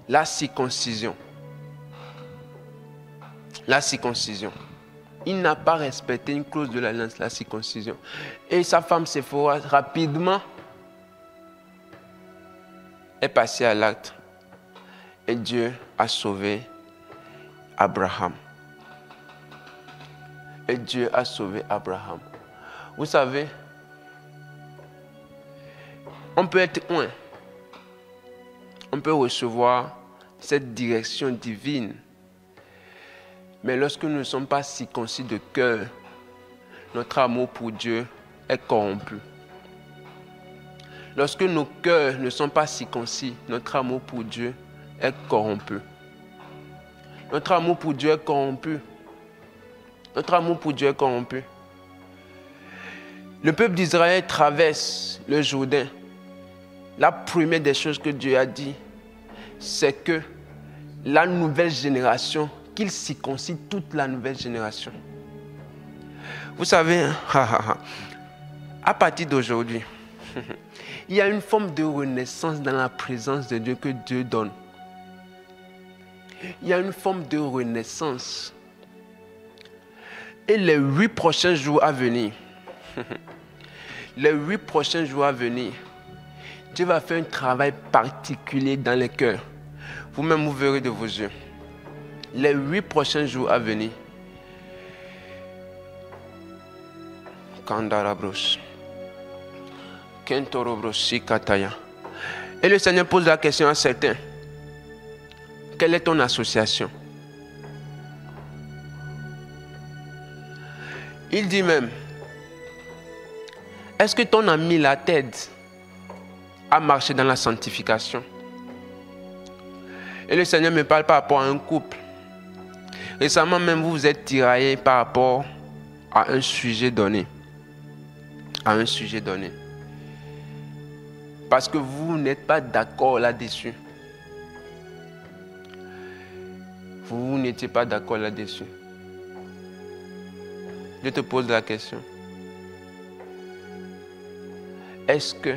La circoncision. La circoncision. Il n'a pas respecté une clause de l'alliance, la circoncision. Et sa femme Séphora, rapidement, est passée à l'acte. Et Dieu a sauvé Abraham. Et Dieu a sauvé Abraham. Vous savez, on peut être loin. On peut recevoir cette direction divine. Mais lorsque nous ne sommes pas circoncis de cœur, notre amour pour Dieu est corrompu. Lorsque nos cœurs ne sont pas circoncis, notre amour pour Dieu est corrompu. Notre amour pour Dieu est corrompu. Notre amour pour Dieu est corrompu. Le peuple d'Israël traverse le Jourdain. La première des choses que Dieu a dit, c'est que la nouvelle génération, qu'il circoncis toute la nouvelle génération. Vous savez, à partir d'aujourd'hui, il y a une forme de renaissance dans la présence de Dieu que Dieu donne. Il y a une forme de renaissance. Et les 8 prochains jours à venir, les 8 prochains jours à venir, Dieu va faire un travail particulier dans les cœurs. Vous-même, vous verrez de vos yeux. Les 8 prochains jours à venir. Kandarabros. Kentorobros Sikataya. Et le Seigneur pose la question à certains. Quelle est ton association? Il dit même, est-ce que ton ami la t'aide à marcher dans la sanctification? Et le Seigneur me parle par rapport à un couple. Récemment même, vous vous êtes tiraillé par rapport à un sujet donné. À un sujet donné. Parce que vous n'êtes pas d'accord là-dessus. Vous n'étiez pas d'accord là-dessus. Je te pose la question. Est-ce que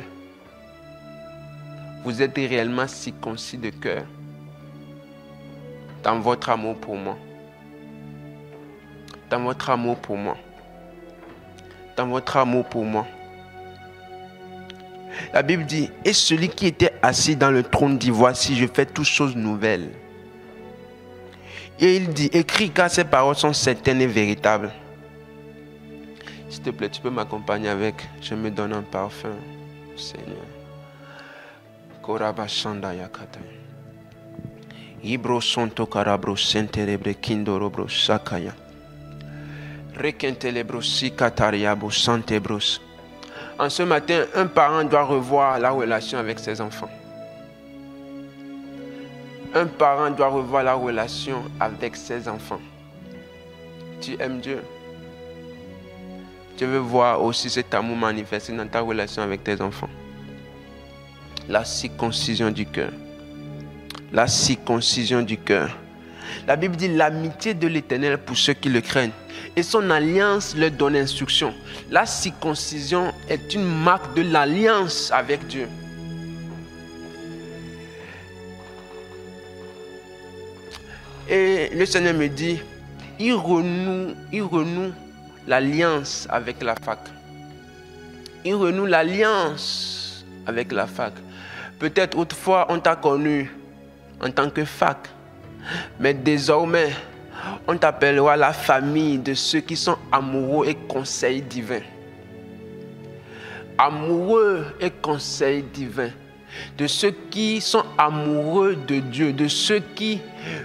vous êtes réellement circoncis de cœur dans votre amour pour moi? Dans votre amour pour moi. Dans votre amour pour moi. La Bible dit, et celui qui était assis dans le trône dit, voici, je fais toutes choses nouvelles. Et il dit, écris car ces paroles sont certaines et véritables. S'il te plaît, tu peux m'accompagner avec, je me donne un parfum, Seigneur. Koraba Shandaya Kata. Ibro Sonto Karabro Senterebre Kindorobro Sakaya. Rekentelebro Sikatariabo Santebros. En ce matin, un parent doit revoir la relation avec ses enfants. Un parent doit revoir la relation avec ses enfants. Tu aimes Dieu. Tu veux voir aussi cet amour manifesté dans ta relation avec tes enfants. La circoncision du cœur. La circoncision du cœur. La Bible dit l'amitié de l'Éternel pour ceux qui le craignent. Et son alliance leur donne instruction. La circoncision est une marque de l'alliance avec Dieu. Et le Seigneur me dit, il renoue l'alliance avec la fac. Il renoue l'alliance avec la fac. Peut-être autrefois on t'a connu en tant que fac. Mais désormais, on t'appellera la famille de ceux qui sont amoureux et conseils divins. Amoureux et conseils divins. De ceux qui sont amoureux de Dieu. De ceux qui,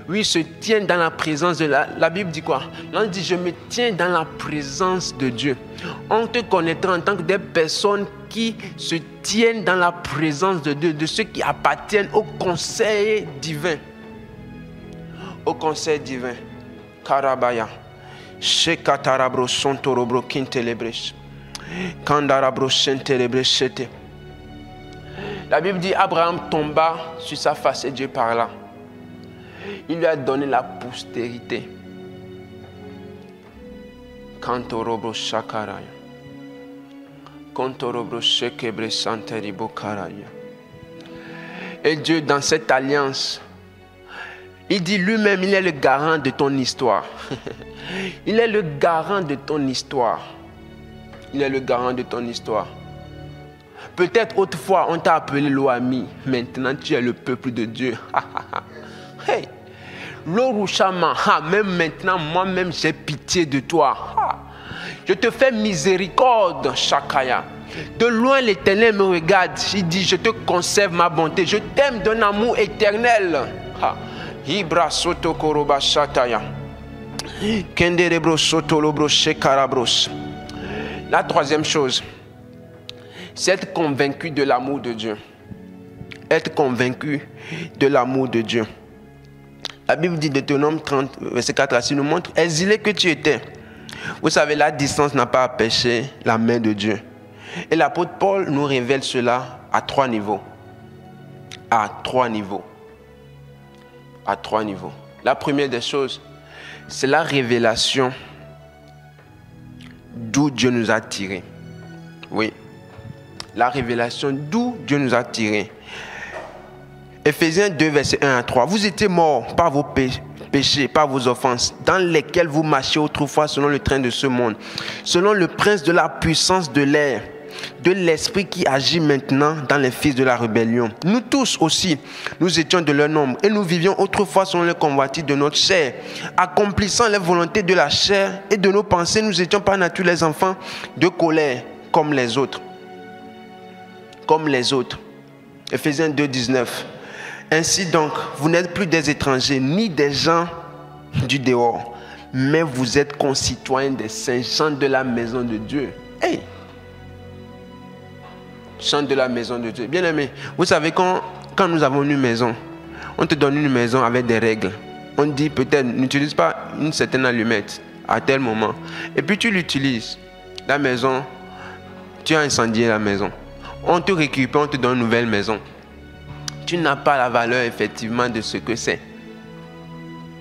oui, se tiennent dans la présence de la Bible dit quoi? On dit, je me tiens dans la présence de Dieu. On te connaîtra en tant que des personnes qui se tiennent dans la présence de Dieu. De ceux qui appartiennent au conseil divin. Au conseil divin. Karabaya. Shekatarabro sontorobro kintelebresh. Kandarabro sentelebresh. La Bible dit Abraham tomba sur sa face et Dieu parla. Il lui a donné la postérité. Kantorobro shakaraya. Kantorobro shekebre santeribo karaya. Et Dieu dans cette alliance, il dit lui-même, il est le garant de ton histoire. Il est le garant de ton histoire. Il est le garant de ton histoire. Peut-être autrefois, on t'a appelé l'Oami. Maintenant, tu es le peuple de Dieu. Hey! L'Orushama, même maintenant, moi-même, j'ai pitié de toi. Je te fais miséricorde, Shakaya. De loin, l'Éternel me regarde. Il dit, je te conserve ma bonté. Je t'aime d'un amour éternel. Ibra soto koroba shataya. Kenderebro soto lobro shekarabros. La troisième chose, c'est être convaincu de l'amour de Dieu. Être convaincu de l'amour de Dieu. La Bible dit, Deutéronome 30, verset 4 à 6, nous montre, exilé que tu étais. Vous savez, la distance n'a pas empêché la main de Dieu. Et l'apôtre Paul nous révèle cela à 3 niveaux. À 3 niveaux. À 3 niveaux. La première des choses, c'est la révélation d'où Dieu nous a tirés. Oui. La révélation d'où Dieu nous a tirés. Éphésiens 2, verset 1 à 3. Vous étiez morts par vos péchés, par vos offenses, dans lesquelles vous marchiez autrefois selon le train de ce monde, selon le prince de la puissance de l'air, de l'esprit qui agit maintenant dans les fils de la rébellion. Nous tous aussi, nous étions de leur nombre et nous vivions autrefois selon le convoitise de notre chair, accomplissant les volontés de la chair et de nos pensées. Nous étions par nature les enfants de colère comme les autres. Comme les autres. Éphésiens 2, 19. Ainsi donc, vous n'êtes plus des étrangers ni des gens du dehors, mais vous êtes concitoyens des saints, gens de la maison de Dieu. Hey! Chant de la maison de Dieu. Bien aimé, vous savez quand nous avons une maison, on te donne une maison avec des règles. On dit peut-être n'utilise pas une certaine allumette à tel moment. Et puis tu l'utilises. La maison, tu as incendié la maison. On te récupère, on te donne une nouvelle maison. Tu n'as pas la valeur effectivement de ce que c'est.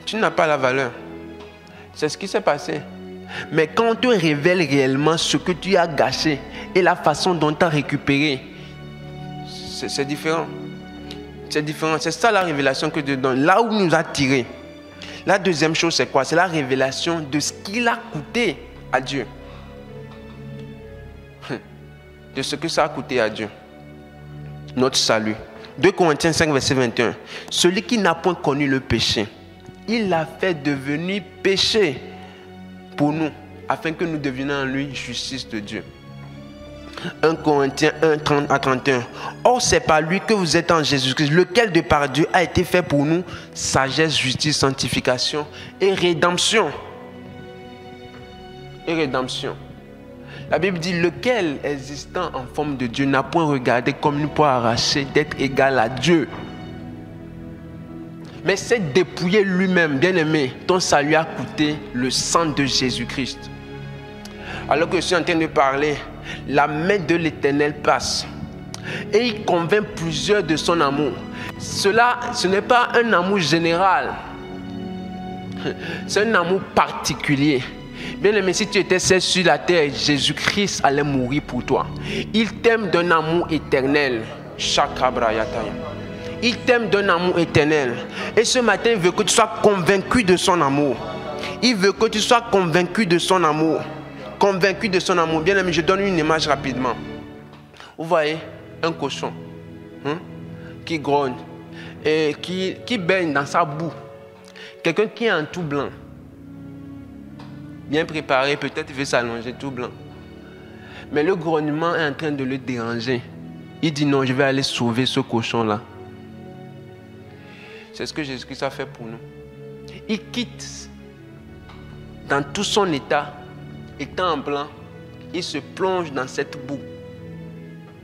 Tu n'as pas la valeur. C'est ce qui s'est passé. Mais quand on te révèle réellement ce que tu as gâché et la façon dont tu as récupéré, c'est différent. C'est différent. C'est ça la révélation que Dieu donne. Là où il nous a tirés. La deuxième chose, c'est quoi? C'est la révélation de ce qu'il a coûté à Dieu. De ce que ça a coûté à Dieu. Notre salut. 2 Corinthiens 5, verset 21. Celui qui n'a point connu le péché, il l'a fait devenir péché pour nous, afin que nous devenions en lui justice de Dieu. 1 Corinthiens 1, 30 à 31. Or, c'est par lui que vous êtes en Jésus-Christ, lequel de par Dieu a été fait pour nous sagesse, justice, sanctification et rédemption. Et rédemption. La Bible dit, lequel existant en forme de Dieu n'a point regardé comme nous pour arracher d'être égal à Dieu. Mais c'est dépouiller lui-même, bien-aimé. Ton salut a coûté le sang de Jésus-Christ. Alors que je suis en train de parler, la main de l'Éternel passe. Et il convainc plusieurs de son amour. Cela, ce n'est pas un amour général. C'est un amour particulier. Bien-aimé, si tu étais seul sur la terre, Jésus-Christ allait mourir pour toi. Il t'aime d'un amour éternel. Shakabrayataya. Il t'aime d'un amour éternel. Et ce matin, il veut que tu sois convaincu de son amour. Il veut que tu sois convaincu de son amour. Convaincu de son amour. Bien aimé, je donne une image rapidement. Vous voyez un cochon qui grogne et qui baigne dans sa boue. Quelqu'un qui est en tout blanc. Bien préparé, peut-être il veut s'allonger tout blanc. Mais le grognement est en train de le déranger. Il dit non, je vais aller sauver ce cochon-là. C'est ce que Jésus-Christ a fait pour nous. Il quitte dans tout son état, étant en blanc, il se plonge dans cette boue.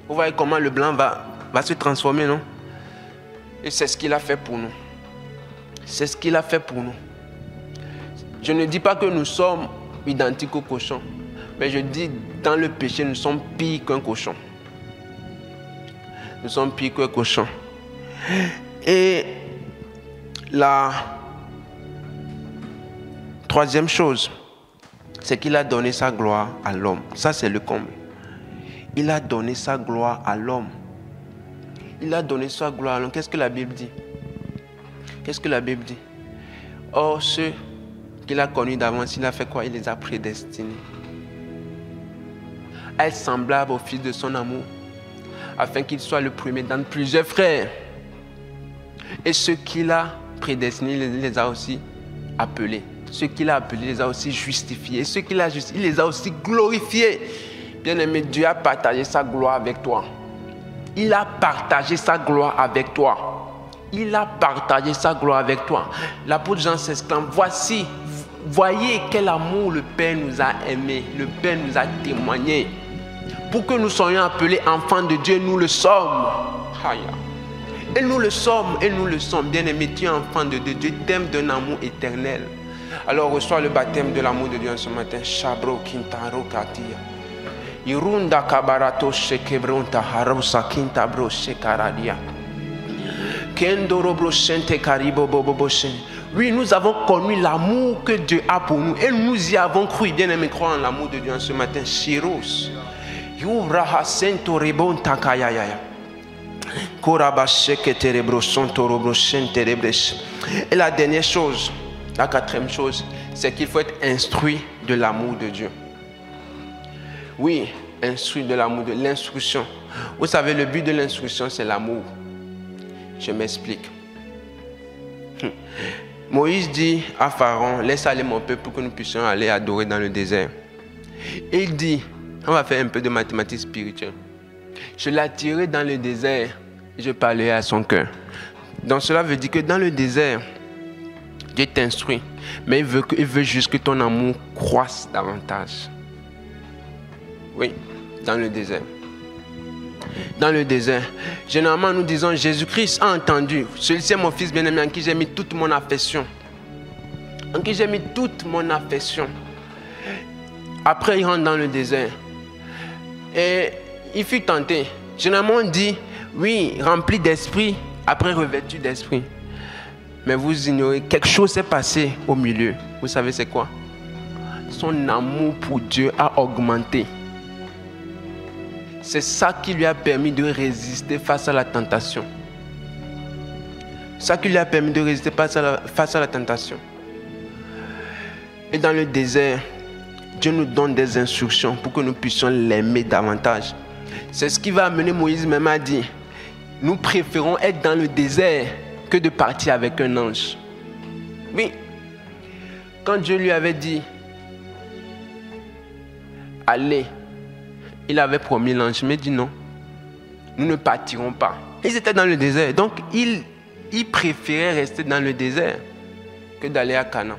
Vous voyez comment le blanc va se transformer, non? Et c'est ce qu'il a fait pour nous. C'est ce qu'il a fait pour nous. Je ne dis pas que nous sommes identiques au cochon, mais je dis dans le péché, nous sommes pires qu'un cochon. Nous sommes pires qu'un cochon. Et la troisième chose, c'est qu'il a donné sa gloire à l'homme. Ça, c'est le comble. Il a donné sa gloire à l'homme. Il a donné sa gloire à l'homme. Qu'est-ce que la Bible dit? Qu'est-ce que la Bible dit? Or, ceux qu'il a connus d'avance, il a fait quoi? Il les a prédestinés à être semblables au Fils de son amour, afin qu'il soit le premier dans plusieurs frères. Et ceux qu'il a prédestinés, il les a aussi appelés. Ceux qu'il a appelés, il les a aussi justifiés. Et ceux qu'il a justifiés, il les a aussi glorifiés. Bien-aimé, Dieu a partagé sa gloire avec toi. Il a partagé sa gloire avec toi. Il a partagé sa gloire avec toi. L'apôtre Jean s'exclame, voyez quel amour le Père nous a aimés. Le Père nous a témoigné. Pour que nous soyons appelés enfants de Dieu, nous le sommes. Et nous le sommes, et nous le sommes. Bien-aimé, tu es enfant de Dieu. Dieu t'aime d'un amour éternel. Alors reçois le baptême de l'amour de Dieu ce matin. Shabro Kintaro Katia. Irunda Kabarato Shekebronta Harosa Kintabro Shekaradia. Kendorobro Shente Karibo Boboboshen. Oui, nous avons connu l'amour que Dieu a pour nous. Et nous y avons cru. Bien-aimé, crois en l'amour de Dieu ce matin. Shiros. Yuraha Sento Rebon Takayaya. Et la dernière chose, La quatrième chose, c'est qu'il faut être instruit de l'amour de Dieu. Oui, instruit de l'amour, de l'instruction. Vous savez, le but de l'instruction, c'est l'amour. Je m'explique. Moïse dit à Pharaon, laisse aller mon peuple pour que nous puissions aller adorer dans le désert. Et il dit, on va faire un peu de mathématiques spirituelles. Je l'attirerai dans le désert et je parlerai à son cœur. Donc cela veut dire que dans le désert, Dieu t'instruit, mais il veut juste que ton amour croisse davantage. Oui, dans le désert. Dans le désert. Généralement, nous disons, Jésus-Christ a entendu. Celui-ci est mon fils bien-aimé en qui j'ai mis toute mon affection. En qui j'ai mis toute mon affection. Après, il rentre dans le désert. Et il fut tenté. Généralement, on dit, oui, rempli d'esprit, après revêtu d'esprit. Mais vous ignorez, quelque chose s'est passé au milieu. Vous savez c'est quoi? Son amour pour Dieu a augmenté. C'est ça qui lui a permis de résister face à la tentation. Ça qui lui a permis de résister face à la tentation. Et dans le désert, Dieu nous donne des instructions pour que nous puissions l'aimer davantage. C'est ce qui va amener Moïse même à dire, nous préférons être dans le désert que de partir avec un ange. Oui, quand Dieu lui avait dit, allez, il avait promis l'ange, mais il dit non, nous ne partirons pas. Ils étaient dans le désert, donc il préférait rester dans le désert que d'aller à Canaan,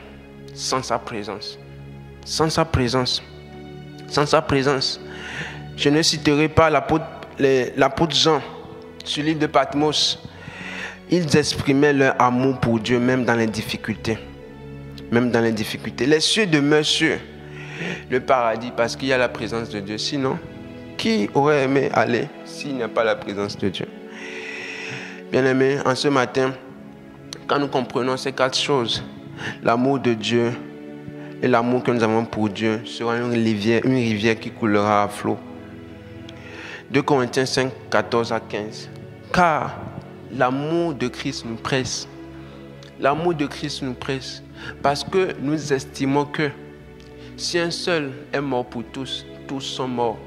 sans sa présence. Sans sa présence. Sans sa présence. Je ne citerai pas l'apôtre Jean sur l'île de Patmos. Ils exprimaient leur amour pour Dieu même dans les difficultés. Même dans les difficultés. Les cieux demeurent sur le paradis parce qu'il y a la présence de Dieu. Sinon, qui aurait aimé aller s'il n'y a pas la présence de Dieu? Bien-aimés, en ce matin, quand nous comprenons ces quatre choses, l'amour de Dieu et l'amour que nous avons pour Dieu sera une rivière qui coulera à flot. 2 Corinthiens 5, 14 à 15. Car l'amour de Christ nous presse. L'amour de Christ nous presse. Parce que nous estimons que si un seul est mort pour tous, tous sont morts.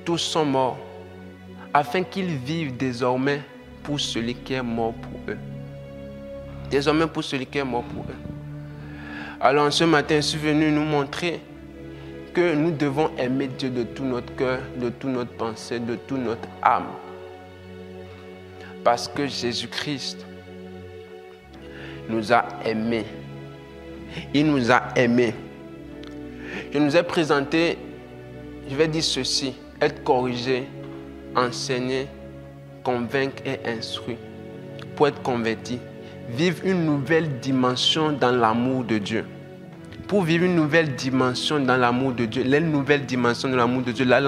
Tous sont morts. Afin qu'ils vivent désormais pour celui qui est mort pour eux. Désormais pour celui qui est mort pour eux. Alors ce matin, je suis venu nous montrer que nous devons aimer Dieu de tout notre cœur, de toute notre pensée, de toute notre âme. Parce que Jésus-Christ nous a aimés. Il nous a aimés. Je nous ai présenté, je vais dire ceci, être corrigé, enseigné, convaincre et instruit pour être converti. Vivre une nouvelle dimension dans l'amour de Dieu. Pour vivre une nouvelle dimension dans l'amour de Dieu, les nouvelles dimensions de l'amour de Dieu, la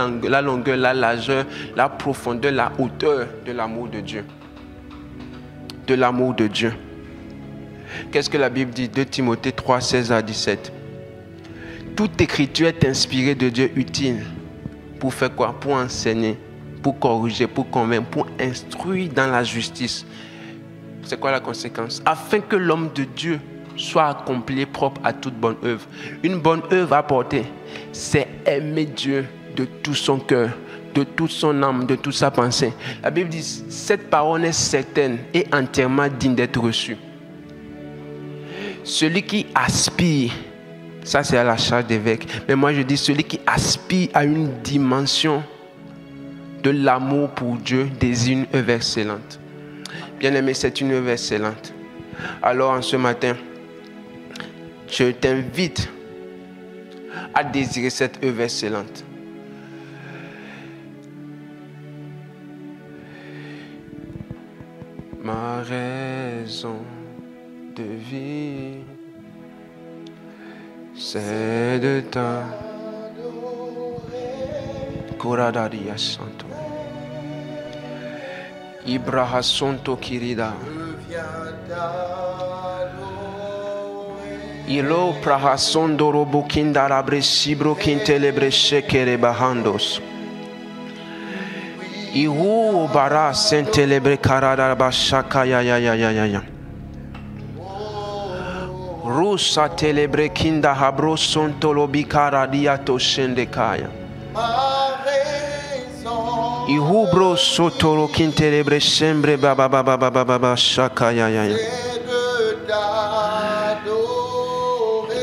longueur, la largeur, la profondeur, la hauteur de l'amour de Dieu. De l'amour de Dieu. Qu'est-ce que la Bible dit? 2 Timothée 3, 16 à 17. Toute écriture est inspirée de Dieu, utile. Pour faire quoi? Pour enseigner, pour corriger, pour convaincre, pour instruire dans la justice. C'est quoi la conséquence? Afin que l'homme de Dieu soit accompli, propre à toute bonne œuvre. Une bonne œuvre à porter, c'est aimer Dieu de tout son cœur, de toute son âme, de toute sa pensée. La Bible dit, cette parole est certaine et entièrement digne d'être reçue. Celui qui aspire, ça c'est à la charge d'évêque, mais moi je dis celui qui aspire à une dimension de l'amour pour Dieu désire une œuvre excellente. Bien-aimé, c'est une œuvre excellente. Alors en ce matin, je t'invite à désirer cette œuvre excellente. Ma raison de vie, c'est de t'adorer. Kuradaria Santo. Ibraha Santo Kirida. Ilo prahasondo robo kindarabre sibro kintelebre shekere bahandos. Ihu bara sentelebre karadaba shaka ya ya ya ya ya ya. Rusa telebre kinda habro son tolobikara diato shendekaya. Ihubro sotoro kintelebre sembre baba baba baba baba shakaya ya.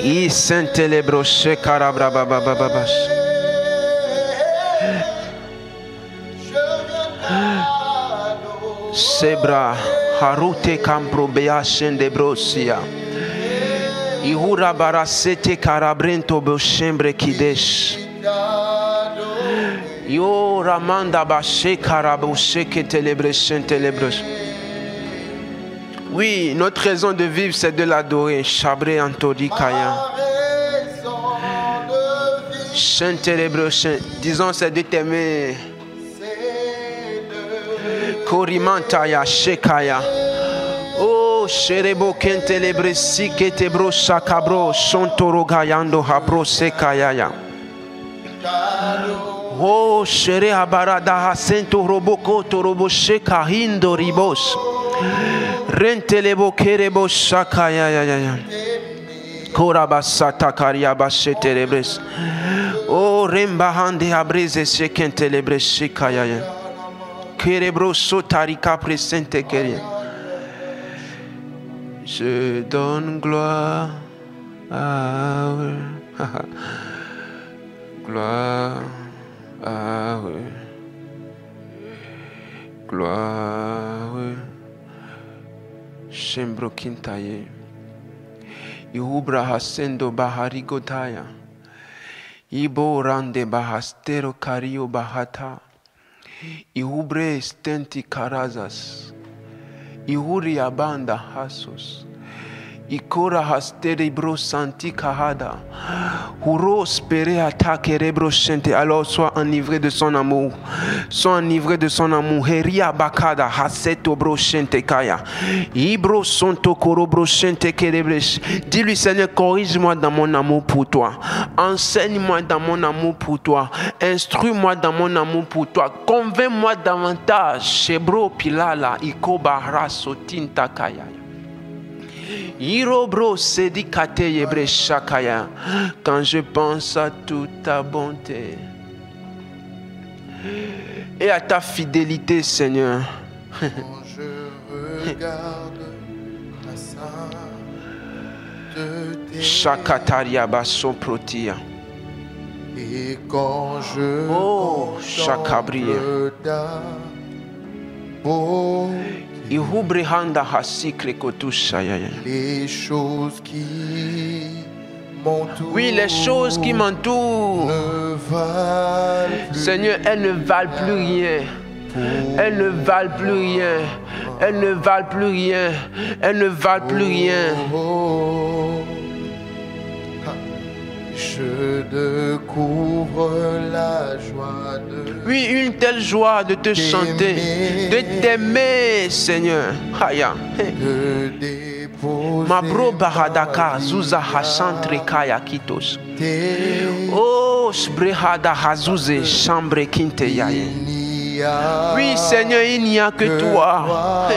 I sentelebro shekarabra baba baba baba. Sebra harute kampro bea shendebrosia. Ihura barasete karabrento boshembre kidesh. Yo ramanda bashe karaboshe ketelebreshen telebres. Oui, notre raison de vivre c'est de l'adorer. Chabré Antodi Kaya. Shentelebreshen. Disons c'est de t'aimer. Korimantaya Shekaya. Oh, Sherebo Kentelebre Siketebro Shakabro Shontoro Gayando Habro Sekayaya. Oh, Shere Habarada Hasento Roboko Torobo Sheka Hindo Ribos. Rentelebo Kerebo Shakayaya. Korabasata Kariaba Shetelebres. Oh, Rembahande Abreze Shekentelebre Shekayaya. Kerebro Sotarika Presente Keria. Je donne gloire à eux. Gloire à eux. Gloire à eux. Shembro Kintaye. Ihubra Hasendo Baharigodaya. Ibo Rande Bahastero Kario Bahata. Ihubre Stenti Karazas. Ihuri abanda hasos. Ikora hastere bro santi kahada. Huro spere attaque rebro shente. Alors sois enivré de son amour. Sois enivré de son amour. Heria bakada haseto bro shente kaya. Ibro sonto koro bro shente kerebresh. Dis-lui Seigneur, corrige-moi dans mon amour pour toi. Enseigne-moi dans mon amour pour toi. Instruis-moi dans mon amour pour toi. Convainc-moi davantage. Shebro pilala ikoba raso tinta kaya. Irobro sedikate yebre shakaya. Quand je pense à toute ta bonté et à ta fidélité, Seigneur. Quand je regarde la sainteté Shakataria bason protia. et quand je Shakabria. ta beauté, Ihubrihanda hasikre kotushaya. les choses qui m'entourent, Oui, les choses qui m'entourent, ne valent plus. Seigneur, elles ne valent plus rien. Elles ne valent plus rien. Elles ne valent plus rien. Elles ne valent plus rien. Je découvre la joie de Oui, une telle joie de te chanter, de t'aimer, Seigneur. Haya. de déposer Mabro bahadaka zuza hasantre kaya kitos. tes Oh, sbrehada hazuze chambre kinte yaye. Oui, Seigneur, il n'y a que toi.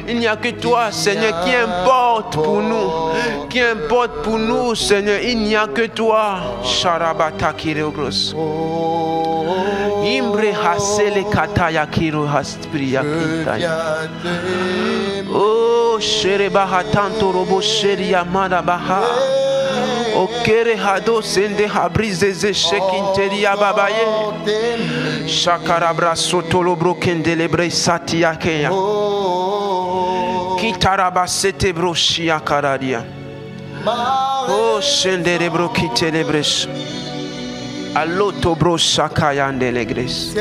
Il n'y a que toi, Seigneur, qui importe pour nous. Qui importe pour nous, Seigneur. Il n'y a que toi. Sharabata kirebros. Imbre hasele kataya kiro haspria kintaya. Oh, sherebaha tanto robo sheria madabaha. Okere hado sende habrize ze shekinteria babaye. Shakarabra sotolo brokendelebre satiakeya. Kitaraba sete broshia karadia. Oh shendere brokitelebresh. Aloto broshakaya ndelegres.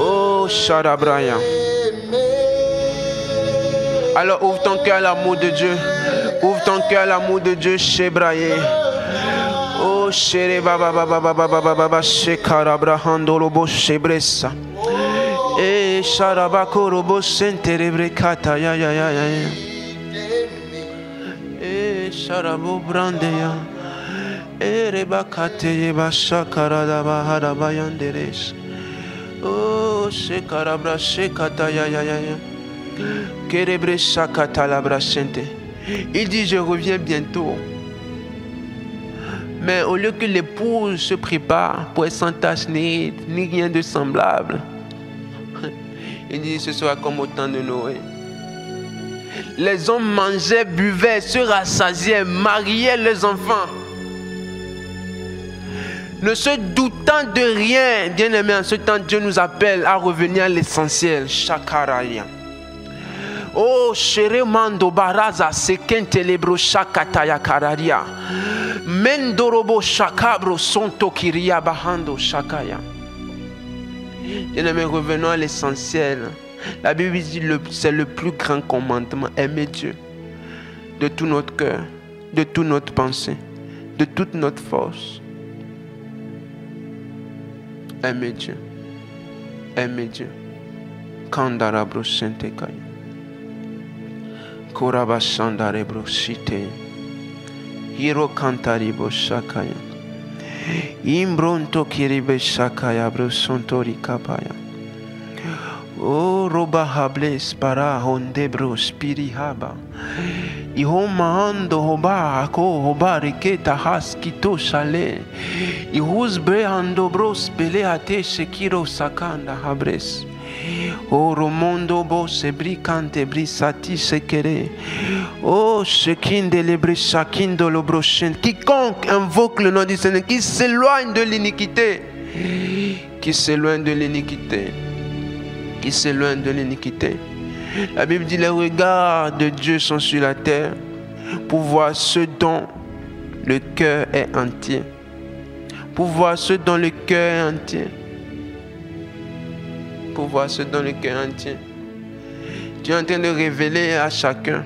Oh sharabraya. Alors ouvre ton cœur à l'amour de Dieu. Ouvre ton cœur à l'amour de Dieu, Shebraye. Oh, Shere Baba Baba Baba Baba Baba Shekarabra Handolobo Shebressa. Eh, Sharabakorobo Senterebre Kata ya ya ya ya. Eh, Sharabo Brandeya. Eh, Rebakate Yeba Shakarada Bahara Bayanderes. Oh, Shekarabra Shekata ya ya ya ya. Kerebre Shakata Labra Sente. Il dit, je reviens bientôt. Mais au lieu que l'épouse se prépare pour être sans tache ni rien de semblable, il dit, ce sera comme au temps de Noé. Les hommes mangeaient, buvaient, se rassasiaient, mariaient les enfants. Ne se doutant de rien, bien aimé, en ce temps, Dieu nous appelle à revenir à l'essentiel. Shakaraya. Oh, chere mando baraza seken telebro shakataya kararia. Mendorobo shakabro sonto kiria bahando shakaya. Bien aimé, revenons à l'essentiel. La Bible dit c'est le plus grand commandement. Aimer Dieu de tout notre cœur, de toute notre pensée, de toute notre force. Aimer Dieu. Aimer Dieu. Kandarabro sentekaya. Korabashandarebro shite. Hiro kantaribo shakaya. Imbronto kiribe shakaya bro sontori kapaya. Oh, roba hables para hondebro spirihaba. Ihomando hoba ako hoba reketa haskito shale. Ihus brehando bros bele ate shekiro sakanda habres. Oh, romondo bo sebricante brisati sekere. Oh, shekinde lebre shakindo lobrochen. Quiconque invoque le nom du Seigneur, qui s'éloigne de l'iniquité. Qui s'éloigne de l'iniquité. Qui s'éloigne de l'iniquité. La Bible dit les regards de Dieu sont sur la terre pour voir ce dont le cœur est entier. Pour voir ce dont le cœur est entier. Pour voir ce dont le cœur est entier. Dieu est en train de révéler à chacun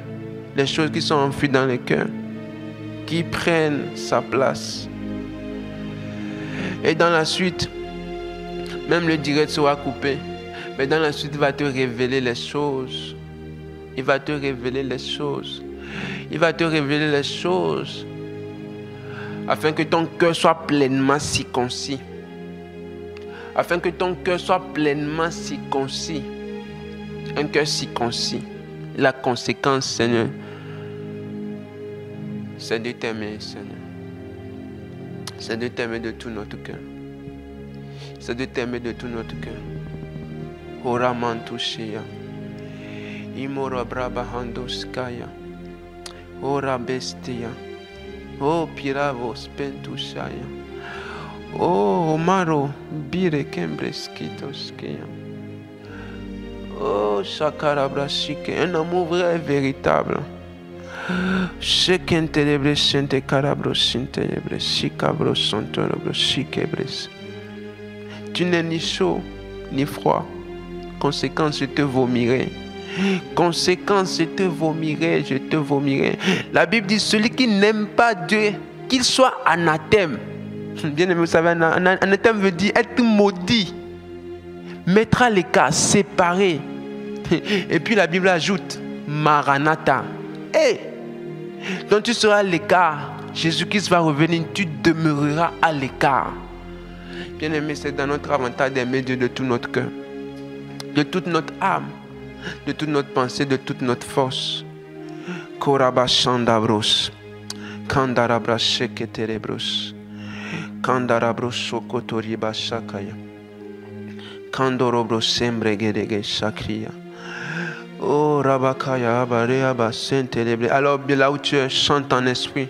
les choses qui sont enfouies dans le cœur, qui prennent sa place. Et dans la suite, même le direct sera coupé. Mais dans la suite, il va te révéler les choses. Il va te révéler les choses. Il va te révéler les choses. Afin que ton cœur soit pleinement circoncis. Afin que ton cœur soit pleinement circoncis. Un cœur circoncis. La conséquence, Seigneur, c'est de t'aimer, Seigneur. C'est de t'aimer de tout notre cœur. C'est de t'aimer de tout notre cœur. Ora mantushia, imora brabahandoskaya, ora bestia, o piravos pentushaya, o omaro bire kembreskitoskia, o shakarabrashike, un amour vrai et véritable. Sheken tenebre sente carabro sintenebre, shikabro sontonobro shikebres. Tu n'es ni chaud ni froid. Conséquence, je te vomirai. Conséquence, je te vomirai, je te vomirai. La Bible dit, celui qui n'aime pas Dieu, qu'il soit anathème. Bien aimé, vous savez, anathème veut dire être maudit. Mettre à l'écart, séparé. Et puis la Bible ajoute, Maranatha. Hey! Donc tu seras à l'écart. Jésus-Christ va revenir, tu demeureras à l'écart. Bien aimé, c'est dans notre avantage d'aimer Dieu de tout notre cœur, de toute notre âme, de toute notre pensée, de toute notre force. Korabashandabros, Kandarabra sheketerebros, Kandarabros sokotoriba shakaya, Kandorobros sembregedege shakria. Oh, Rabakaya, Abareaba, Saint-Télébré. Alors, bien là où tu es, chante en esprit.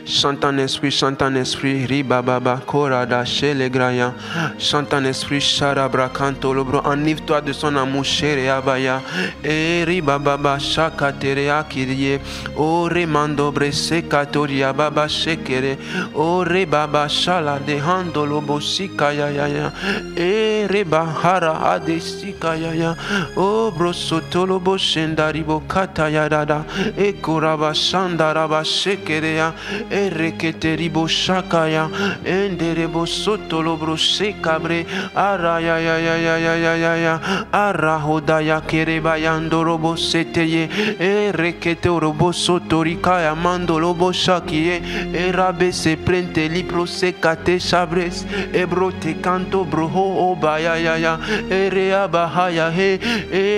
Chante en esprit, chante en esprit. Ribababa, Korada, Shelegraya. Chante en esprit, Sharabra, Kantolobro. Enivre-toi de son amour, Chere Abaya. Et Ribababa, Shakaterea, Kirie. Oh, Remandobre, Sekatoria, Baba, Shekere. Oh, Rebaba, Shala, de Handolobo, Sikaya, et Rebahara, Adesikaya. Oh, Brosotolobo. Shendaribo katayadada ekoraba shandaraba shekerea ereketeribo shakaya enderebo sotolobro shekabre araya ya arahodaya kereba yandorobo seteye ereketorobo sotorikaya mandolobo shakie erabe se prente libro sekate shabres ebrote kanto broho obaya ya erea bahaya he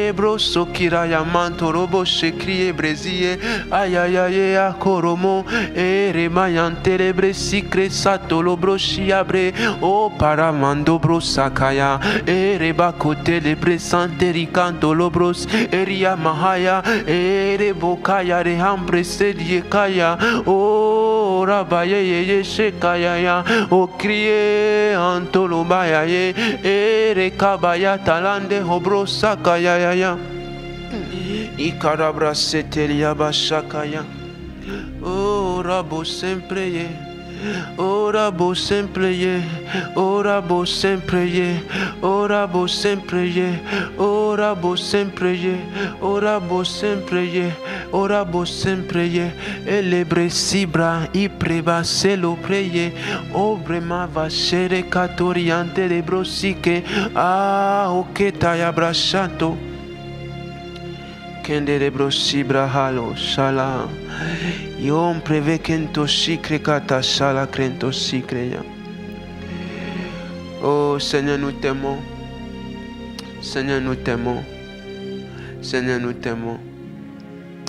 ebro sokira Yaman mantorobo shekriye breziye ayayaye akoromo ere sikre satolobro shiabre o paramando brosakaya ere bakote lebre santerikanto lobros eria mahaya ere bokaya rehambre sedie kaya o rabaye ye shekaya ya o kriye antolobaya ye ere kabaya talande hobrosakaya ya ikarabra setelia bashakaya. Ora bo sempre ye, ora bo sempre ye, ora bo sempre ye, ora bo sempre ye, ora bo sempre ye, ora bo sempre ye, ora bo sempre ye, elebre sibra i preba selo preye, obrema va shere katoriante de brosike, oketa ya brashato. Kende de brosibra halo shala. Yom preve kento sikre kata shala krento sikre ya. Oh Seigneur, nous t'aimons. Seigneur, nous t'aimons. Seigneur, nous t'aimons.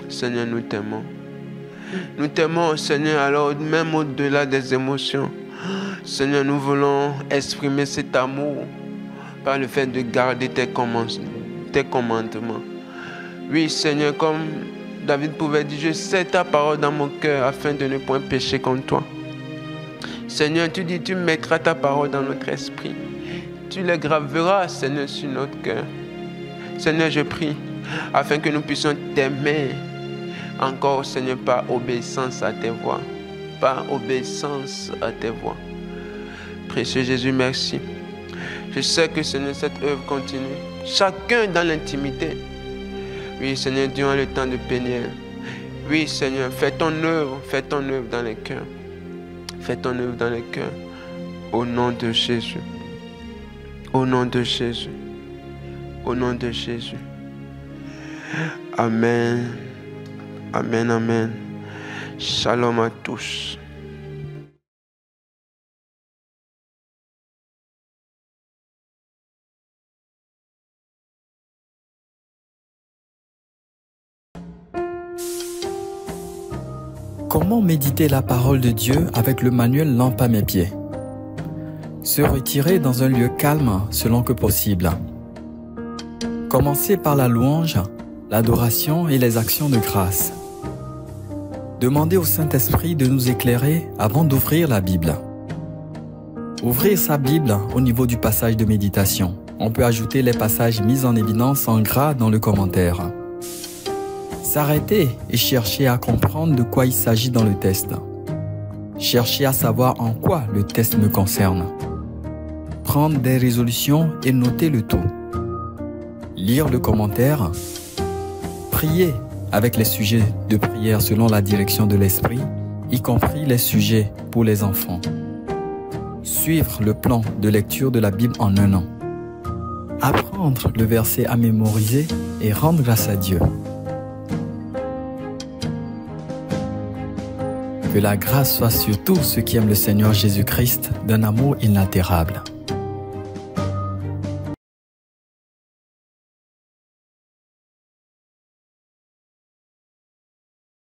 Seigneur, nous t'aimons. Nous t'aimons, Seigneur, alors même au-delà des émotions. Seigneur, nous voulons exprimer cet amour par le fait de garder tes commandements. Oui, Seigneur, comme David pouvait dire, je sais ta parole dans mon cœur afin de ne point pécher contre toi. Seigneur, tu dis, tu mettras ta parole dans notre esprit. Tu les graveras, Seigneur, sur notre cœur. Seigneur, je prie afin que nous puissions t'aimer encore, Seigneur, par obéissance à tes voix. Par obéissance à tes voix. Précieux Jésus, merci. Je sais que, Seigneur, cette œuvre continue. Chacun dans l'intimité. Oui, Seigneur, durant le temps de péniel. Oui, Seigneur, fais ton œuvre dans les cœurs. Fais ton œuvre dans les cœurs. Au nom de Jésus. Au nom de Jésus. Au nom de Jésus. Amen. Amen, amen. Shalom à tous. Comment méditer la parole de Dieu avec le manuel Lampe à mes pieds? Se retirer dans un lieu calme selon que possible. Commencer par la louange, l'adoration et les actions de grâce. Demander au Saint-Esprit de nous éclairer avant d'ouvrir la Bible. Ouvrir sa Bible au niveau du passage de méditation. On peut ajouter les passages mis en évidence en gras dans le commentaire. S'arrêter et chercher à comprendre de quoi il s'agit dans le test. Chercher à savoir en quoi le test me concerne. Prendre des résolutions et noter le tout. Lire le commentaire. Prier avec les sujets de prière selon la direction de l'esprit, y compris les sujets pour les enfants. Suivre le plan de lecture de la Bible en 1 an. Apprendre le verset à mémoriser et rendre grâce à Dieu. Que la grâce soit sur tous ceux qui aiment le Seigneur Jésus-Christ d'un amour inaltérable.